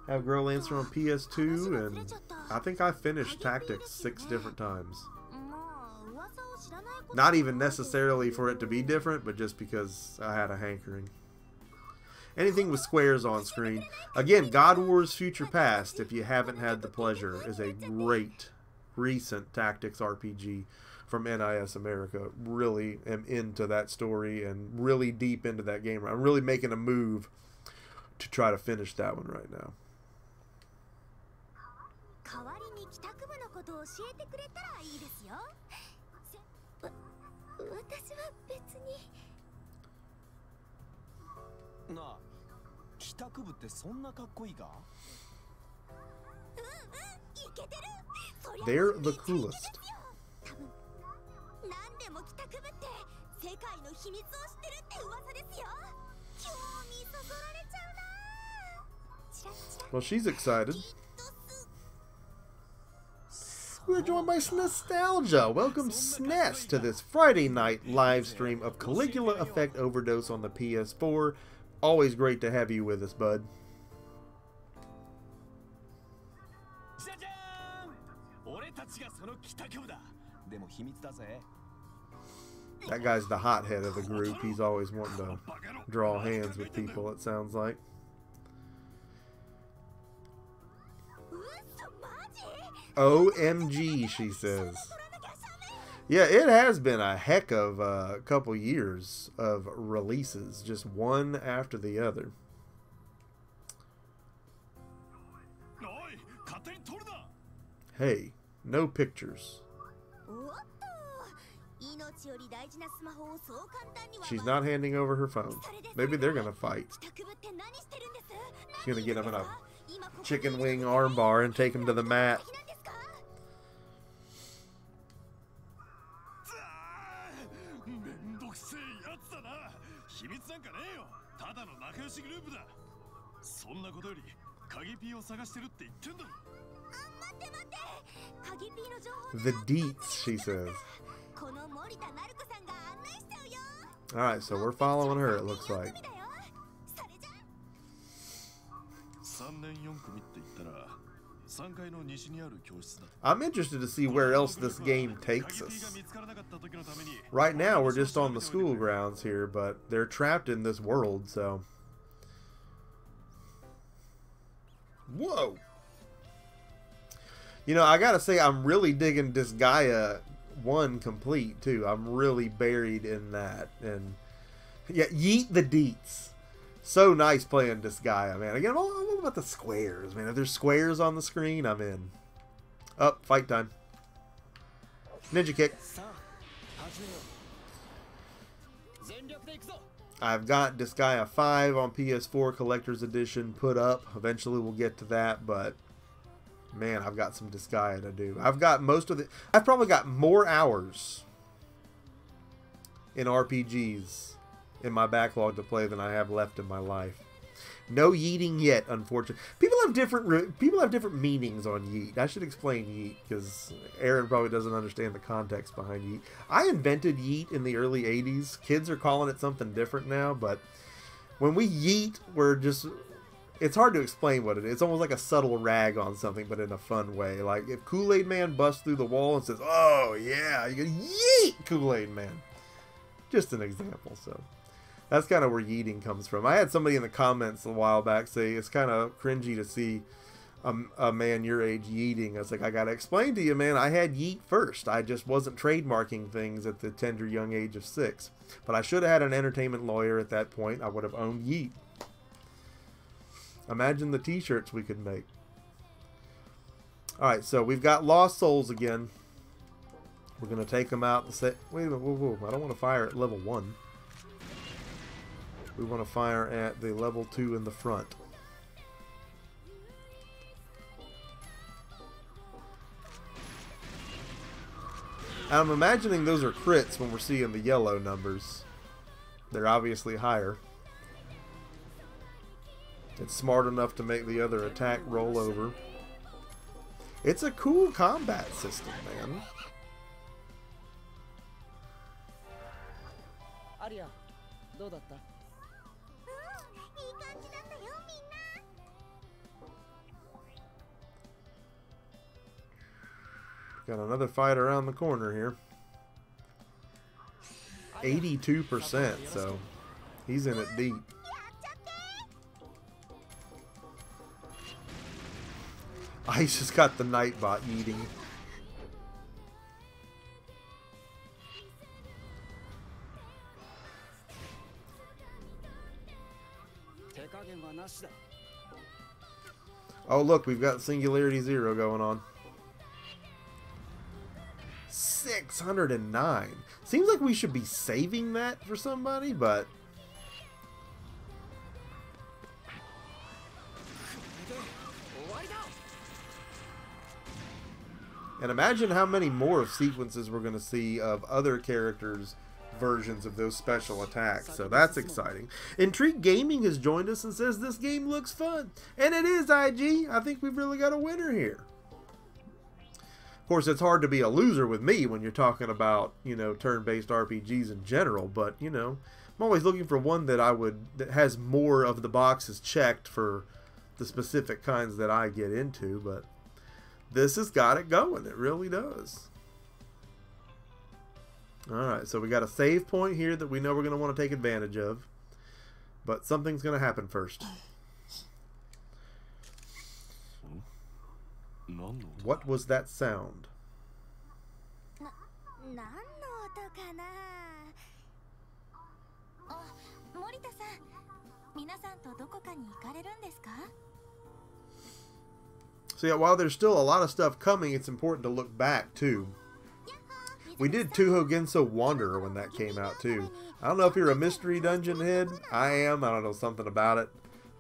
Have Grow Lancer on PS2, and I think I finished Tactics 6 different times. Not even necessarily for it to be different, but just because I had a hankering. Anything with squares on screen. Again, God Wars Future Past, if you haven't had the pleasure, is a great recent tactics RPG from NIS America. Really am into that story and really deep into that game. I'm really making a move to try to finish that one right now. They're the coolest. Well, she's excited. We're joined by Nostalgia. Welcome, SNES, to this Friday night live stream of Caligula Effect Overdose on the PS4. Always great to have you with us, bud. That guy's the hothead of the group. He's always wanting to draw hands with people, it sounds like. OMG, she says. Yeah, it has been a heck of a couple years of releases, just one after the other. Hey, no pictures. She's not handing over her phone. Maybe they're gonna fight. She's gonna get him in a chicken wing armbar and take him to the mat. The deets, she says. Alright, so we're following her, it looks like. I'm interested to see where else this game takes us. Right now, we're just on the school grounds here, but they're trapped in this world, so... Whoa! You know, I gotta say, I'm really digging Disgaea 1 complete, too. I'm really buried in that. And yeah, yeet the deets. So nice playing Disgaea, man. Again, I'm all about the squares, man. If there's squares on the screen, I'm in. Up, fight time. Ninja kick. I've got Disgaea 5 on PS4 Collector's Edition put up. Eventually we'll get to that, but man, I've got some Disgaea to do. I've probably got more hours in RPGs in my backlog to play than I have left in my life. No yeeting yet, unfortunately. People have different meanings on yeet. I should explain yeet because Aaron probably doesn't understand the context behind yeet. I invented yeet in the early 80s. Kids are calling it something different now, but when we yeet, it's hard to explain what it is. It's almost like a subtle rag on something, but in a fun way. Like if Kool-Aid Man busts through the wall and says, "Oh yeah," you go, "Yeet, Kool-Aid Man." Just an example, so. That's kind of where yeeting comes from. I had somebody in the comments a while back say it's kind of cringy to see a man your age yeeting. I was like, I got to explain to you, man, I had yeet first. I just wasn't trademarking things at the tender young age of 6. But I should have had an entertainment lawyer at that point. I would have owned yeet. Imagine the t-shirts we could make. Alright, so we've got Lost Souls again. We're going to take them out and say, wait a minute, whoa, I don't want to fire at level 1. We want to fire at the level 2 in the front. I'm imagining those are crits when we're seeing the yellow numbers. They're obviously higher. It's smart enough to make the other attack roll over. It's a cool combat system, man. Got another fight around the corner here. 82%, so he's in it deep. Ice just got the Nightbot eating. Oh look, we've got Singularity Zero going on. 609. Seems like we should be saving that for somebody, but... And imagine how many more sequences we're going to see of other characters' versions of those special attacks. So that's exciting. Intrigue Gaming has joined us and says this game looks fun. And it is, IG. I think we've really got a winner here. Of course, it's hard to be a loser with me when you're talking about, you know, turn-based RPGs in general. But, you know, I'm always looking for one that that has more of the boxes checked for the specific kinds that I get into. But this has got it going. It really does. Alright, so we got a save point here that we know we're going to want to take advantage of. But something's going to happen first. What was that sound? So yeah, while there's still a lot of stuff coming, it's important to look back too. We did Touhou Genso Wanderer when that came out too. I don't know if you're a mystery dungeon head. I am. I don't know something about it.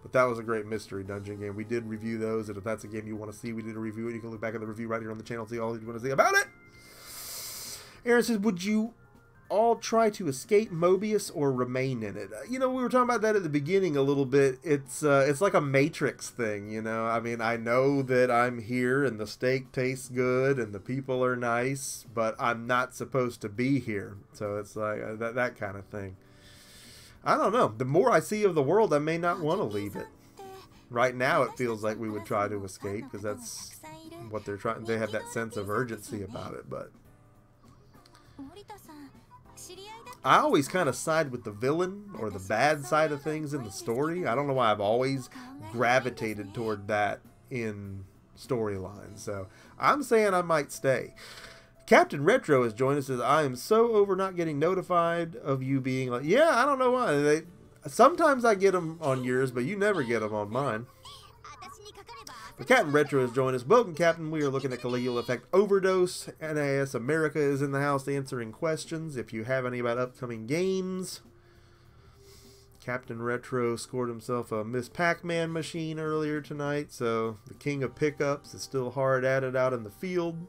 But that was a great mystery dungeon game. We did review those, and if that's a game you want to see, we did a review it. You can look back at the review right here on the channel and see all you want to see about it. Aaron says, would you all try to escape Mobius or remain in it? You know, we were talking about that at the beginning a little bit. It's like a Matrix thing, you know. I mean, I know that I'm here and the steak tastes good and the people are nice, but I'm not supposed to be here. So it's like that kind of thing. I don't know. The more I see of the world, I may not want to leave it. Right now, it feels like we would try to escape because that's what they're trying. They have that sense of urgency about it, but I always kind of side with the villain or the bad side of things in the story. I don't know why I've always gravitated toward that in storylines. So I'm saying I might stay. Captain Retro has joined us and says, I am so over not getting notified of you being like, yeah, I don't know why. Sometimes I get them on yours, but you never get them on mine. But Captain Retro has joined us. Welcome, Captain. We are looking at Caligula Effect Overdose. NIS America is in the house answering questions. If you have any about upcoming games. Captain Retro scored himself a Miss Pac-Man machine earlier tonight, so the king of pickups is still hard at it out in the field.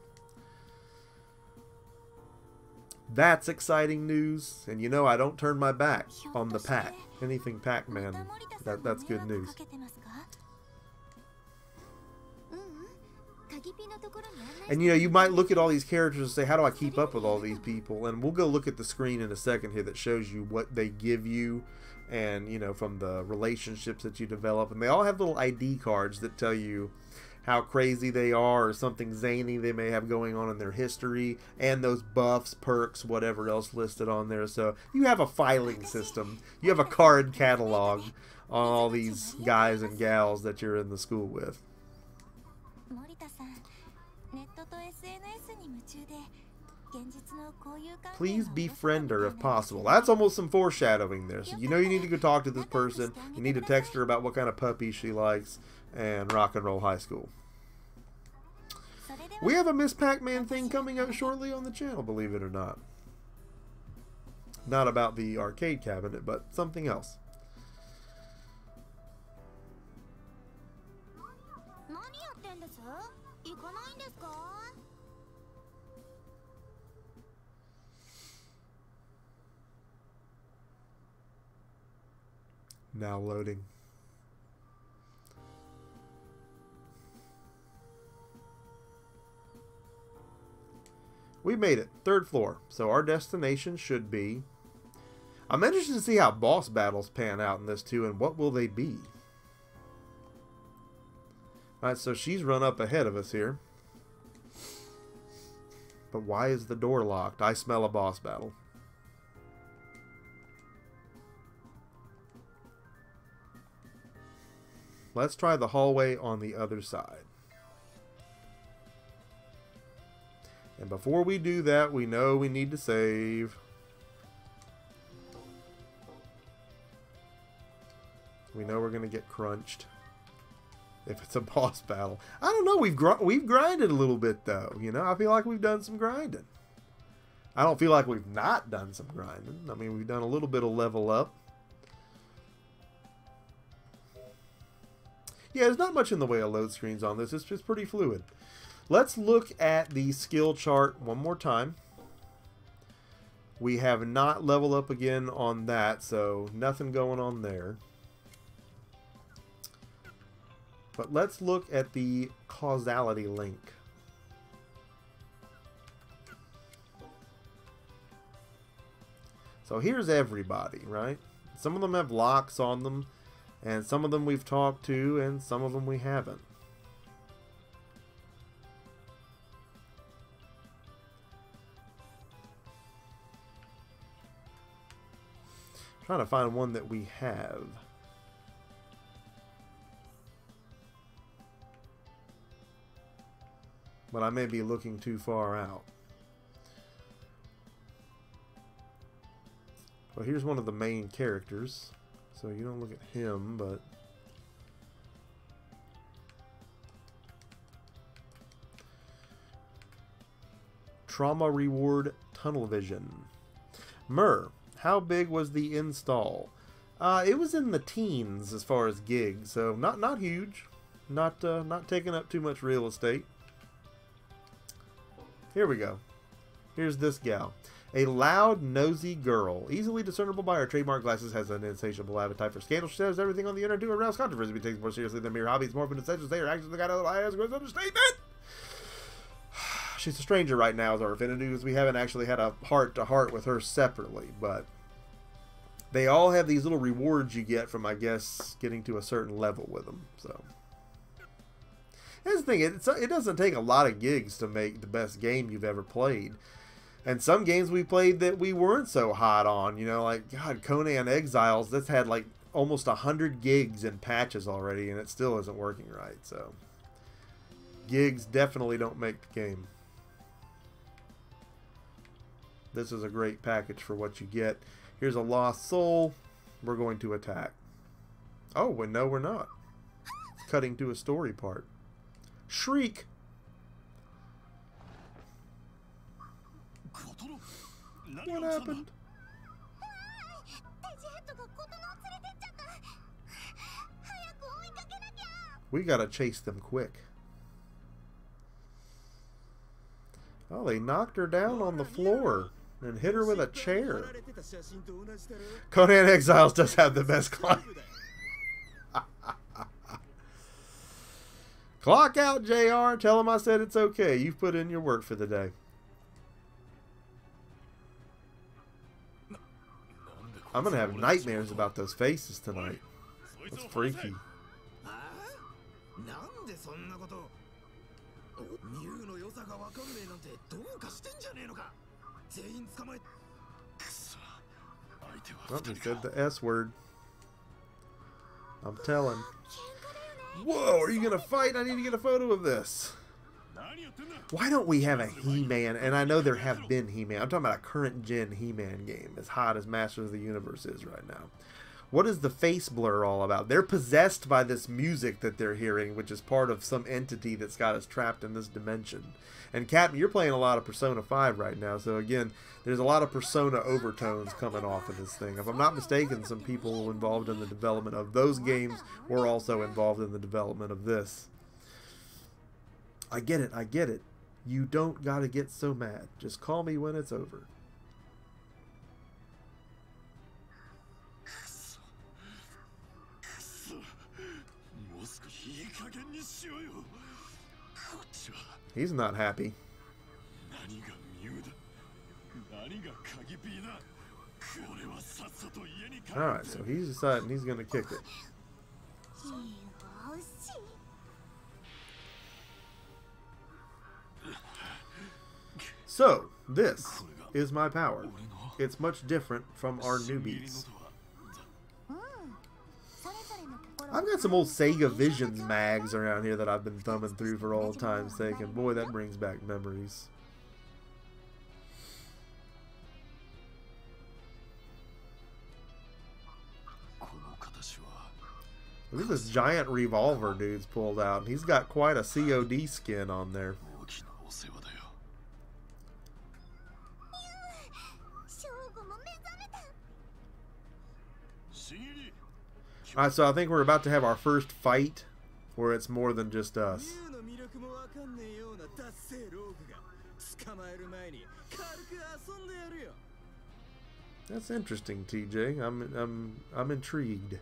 That's exciting news, and you know I don't turn my back on the Pac. Anything Pac-Man, that's good news. And you know, you might look at all these characters and say, how do I keep up with all these people? And we'll go look at the screen in a second here that shows you what they give you and, you know, from the relationships that you develop. And they all have little ID cards that tell you how crazy they are or something zany they may have going on in their history, and those buffs, perks, whatever else listed on there. So you have a filing system. You have a card catalog on all these guys and gals that you're in the school with. Please befriend her if possible. That's almost some foreshadowing there. So you know you need to go talk to this person. You need to text her about what kind of puppy she likes and Rock and Roll High School. We have a Miss Pac-Man thing coming up shortly on the channel, believe it or not. Not about the arcade cabinet, but something else. Now loading. We made it. 3rd floor. So our destination should be... I'm interested to see how boss battles pan out in this too, and what will they be. Alright, so she's run up ahead of us here. But why is the door locked? I smell a boss battle. Let's try the hallway on the other side. And before we do that, we know we need to save. We know we're going to get crunched if it's a boss battle. I don't know. We've grinded a little bit, though. You know, I feel like we've done some grinding. I don't feel like we've not done some grinding. I mean, we've done a little bit of level up. Yeah, there's not much in the way of load screens on this. It's just pretty fluid. Let's look at the skill chart one more time. We have not leveled up again on that, so nothing going on there. But let's look at the causality link. So here's everybody, right? Some of them have locks on them, and some of them we've talked to, and some of them we haven't. Trying to find one that we have. But I may be looking too far out. Well, here's one of the main characters. So you don't look at him, but... Trauma Reward Tunnel Vision. Myrrh, how big was the install? It was in the teens as far as gigs, so not huge. Not taking up too much real estate. Here we go. Here's this gal. A loud, nosy girl, easily discernible by her trademark glasses, has an insatiable appetite for scandal. She says everything on the internet to arouse controversy, but takes more seriously than mere hobbies. More of an essential say her actions the kind of has a gross understatement. She's a stranger right now, as our affinity, because we haven't actually had a heart-to-heart with her separately, but they all have these little rewards you get from, I guess, getting to a certain level with them. So here's the thing, it doesn't take a lot of gigs to make the best game you've ever played. And some games we played that we weren't so hot on, you know, like, God, Conan Exiles, that's had like almost 100 gigs in patches already, and it still isn't working right, so. Gigs definitely don't make the game. This is a great package for what you get. Here's a lost soul. We're going to attack. Oh, well, no, we're not. It's cutting to a story part. Shriek! What happened? We gotta chase them quick. Oh, they knocked her down on the floor and hit her with a chair. Conan Exiles does have the best clock. Clock out, JR. Tell him I said it's okay. You've put in your work for the day. I'm going to have nightmares about those faces tonight. That's freaky. Oh, he said the S word. I'm telling. Whoa, are you going to fight? I need to get a photo of this. Why don't we have a He-Man? And I know there have been He-Man. I'm talking about a current gen He-Man game, as hot as Masters of the Universe is right now. What is the face blur all about? They're possessed by this music that they're hearing, which is part of some entity that's got us trapped in this dimension. And Captain, you're playing a lot of Persona 5 right now, so again, there's a lot of Persona overtones coming off of this thing. If I'm not mistaken, some people involved in the development of those games were also involved in the development of this. I get it, I get it. You don't gotta get so mad. Just call me when it's over. He's not happy. Alright, so he's deciding he's gonna kick it. So, this is my power. It's much different from our newbies. I've got some old Sega Visions mags around here that I've been thumbing through for old time's sake, and boy, that brings back memories. Look at this giant revolver dude's pulled out. And he's got quite a COD skin on there. Alright, so I think we're about to have our first fight where it's more than just us. That's interesting, TJ. I'm intrigued.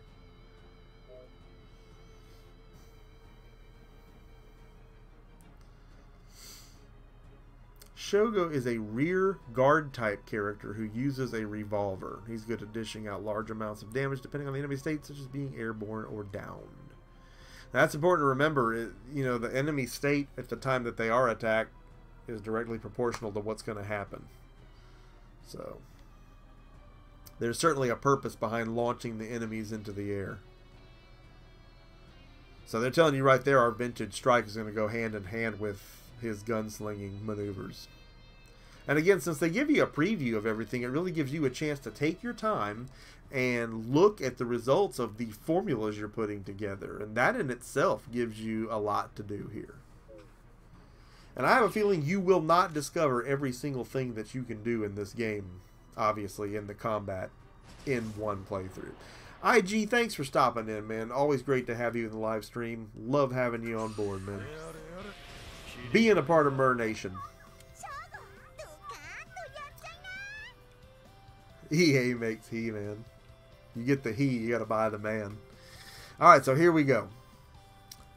Shogo is a rear guard type character who uses a revolver. He's good at dishing out large amounts of damage depending on the enemy state, such as being airborne or downed. That's important to remember. You know, the enemy state at the time that they are attacked is directly proportional to what's going to happen. So there's certainly a purpose behind launching the enemies into the air. So they're telling you right there our vintage strike is going to go hand in hand with his gunslinging maneuvers. And again, since they give you a preview of everything, it really gives you a chance to take your time and look at the results of the formulas you're putting together. And that in itself gives you a lot to do here. And I have a feeling you will not discover every single thing that you can do in this game, obviously, in the combat in one playthrough. IG, thanks for stopping in, man. Always great to have you in the live stream. Love having you on board, man. Being a part of Mer Nation. EA makes he, man. You get the he, you gotta buy the man. Alright, so here we go.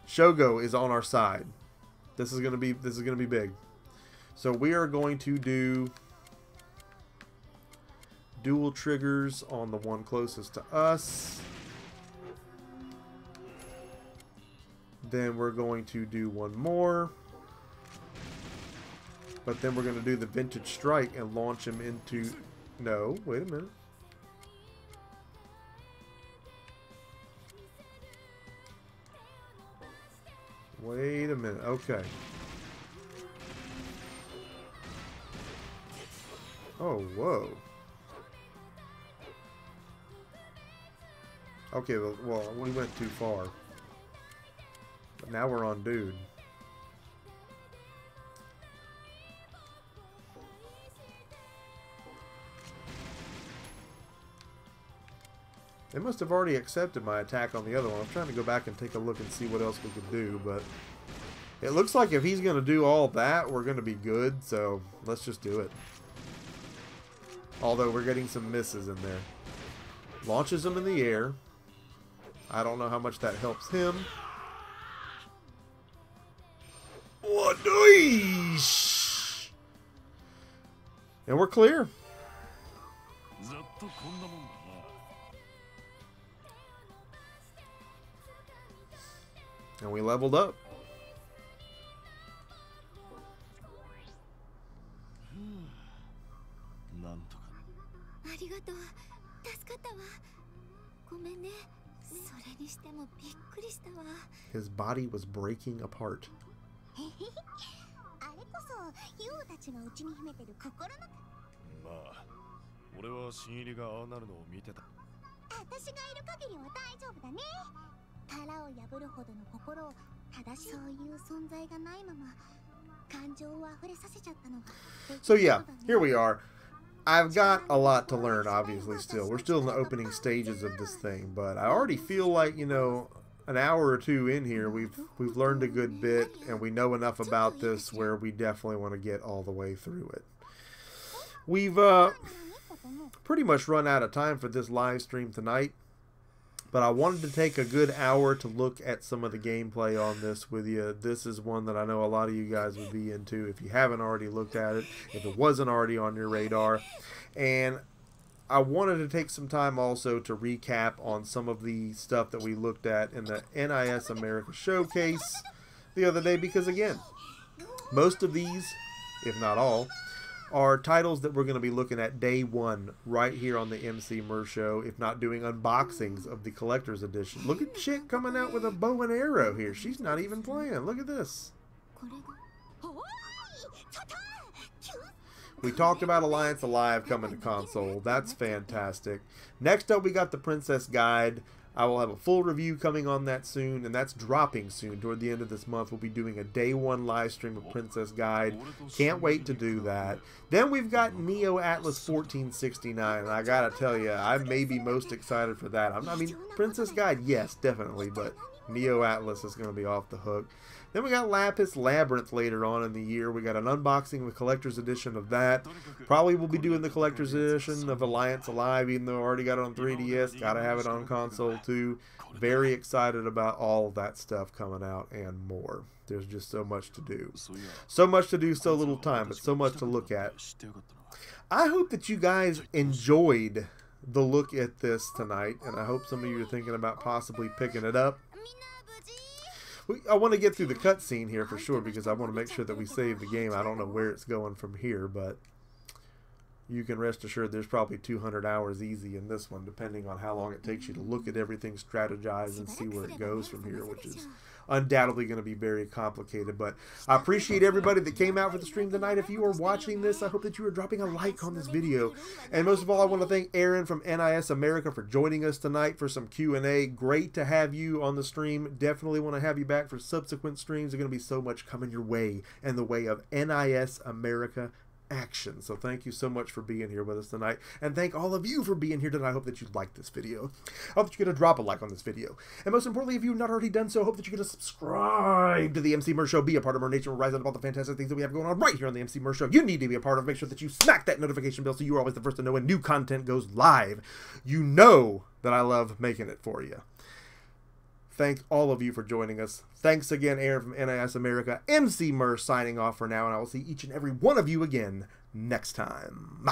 Shogo is on our side. This is gonna be big. So we are going to do dual triggers on the one closest to us. Then we're going to do one more. But then we're going to do the vintage strike and launch him into... No, wait a minute. Wait a minute. Okay. Oh, whoa. Okay, well, we went too far. But now we're on dude. They must have already accepted my attack on the other one. I'm trying to go back and take a look and see what else we could do, but it looks like if he's going to do all that, we're going to be good, so let's just do it. Although we're getting some misses in there. Launches him in the air. I don't know how much that helps him. What doish? And we're clear. And we leveled up. His body was breaking apart. So yeah, here we are. I've got a lot to learn, obviously, still. We're still in the opening stages of this thing, but I already feel like, you know, an hour or two in here, we've learned a good bit, and we know enough about this where we definitely want to get all the way through it. We've pretty much run out of time for this live stream tonight, but I wanted to take a good hour to look at some of the gameplay on this with you. This is one that I know a lot of you guys would be into if you haven't already looked at it, if it wasn't already on your radar. And I wanted to take some time also to recap on some of the stuff that we looked at in the NIS America Showcase the other day, because again, most of these, if not all, are titles that we're going to be looking at day one right here on the Emceemur show, if not doing unboxings of the collector's edition. Look at Chick coming out with a bow and arrow here. She's not even playing. Look at this. We talked about Alliance Alive coming to console. That's fantastic. Next up, we got the Princess Guide. I will have a full review coming on that soon, and that's dropping soon. Toward the end of this month, we'll be doing a day one live stream of Princess Guide. Can't wait to do that. Then we've got Neo Atlas 1469, and I gotta tell you, I may be most excited for that. I mean, Princess Guide, yes, definitely, but Neo Atlas is going to be off the hook. Then we got Lapis Labyrinth later on in the year. We got an unboxing, the collector's edition of that. Probably we'll be doing the collector's edition of Alliance Alive, even though I already got it on 3DS. Gotta have it on console too. Very excited about all of that stuff coming out and more. There's just so much to do. So much to do, so little time, but so much to look at. I hope that you guys enjoyed the look at this tonight, and I hope some of you are thinking about possibly picking it up. I want to get through the cutscene here for sure, because I want to make sure that we save the game. I don't know where it's going from here, but you can rest assured there's probably 200 hours easy in this one, depending on how long it takes you to look at everything, strategize, and see where it goes from here, which is undoubtedly going to be very complicated. But I appreciate everybody that came out for the stream tonight. If you are watching this, I hope that you are dropping a like on this video. And most of all, I want to thank Aaron from NIS America for joining us tonight for some Q&A. Great to have you on the stream. Definitely want to have you back for subsequent streams. There's going to be so much coming your way in the way of NIS America action. So thank you so much for being here with us tonight, and thank all of you for being here tonight. I hope that you liked this video. I hope that you're going to drop a like on this video, and most importantly, if you've not already done so, I hope that you're going to subscribe to the Emceemur Show, be a part of our nation, and rise up all the fantastic things that we have going on right here on the Emceemur Show. You need to be a part of. Make sure that you smack that notification bell so you're always the first to know when new content goes live. You know that I love making it for you. Thank all of you for joining us. Thanks again, Aaron from NIS America. Emceemur signing off for now, and I will see each and every one of you again next time.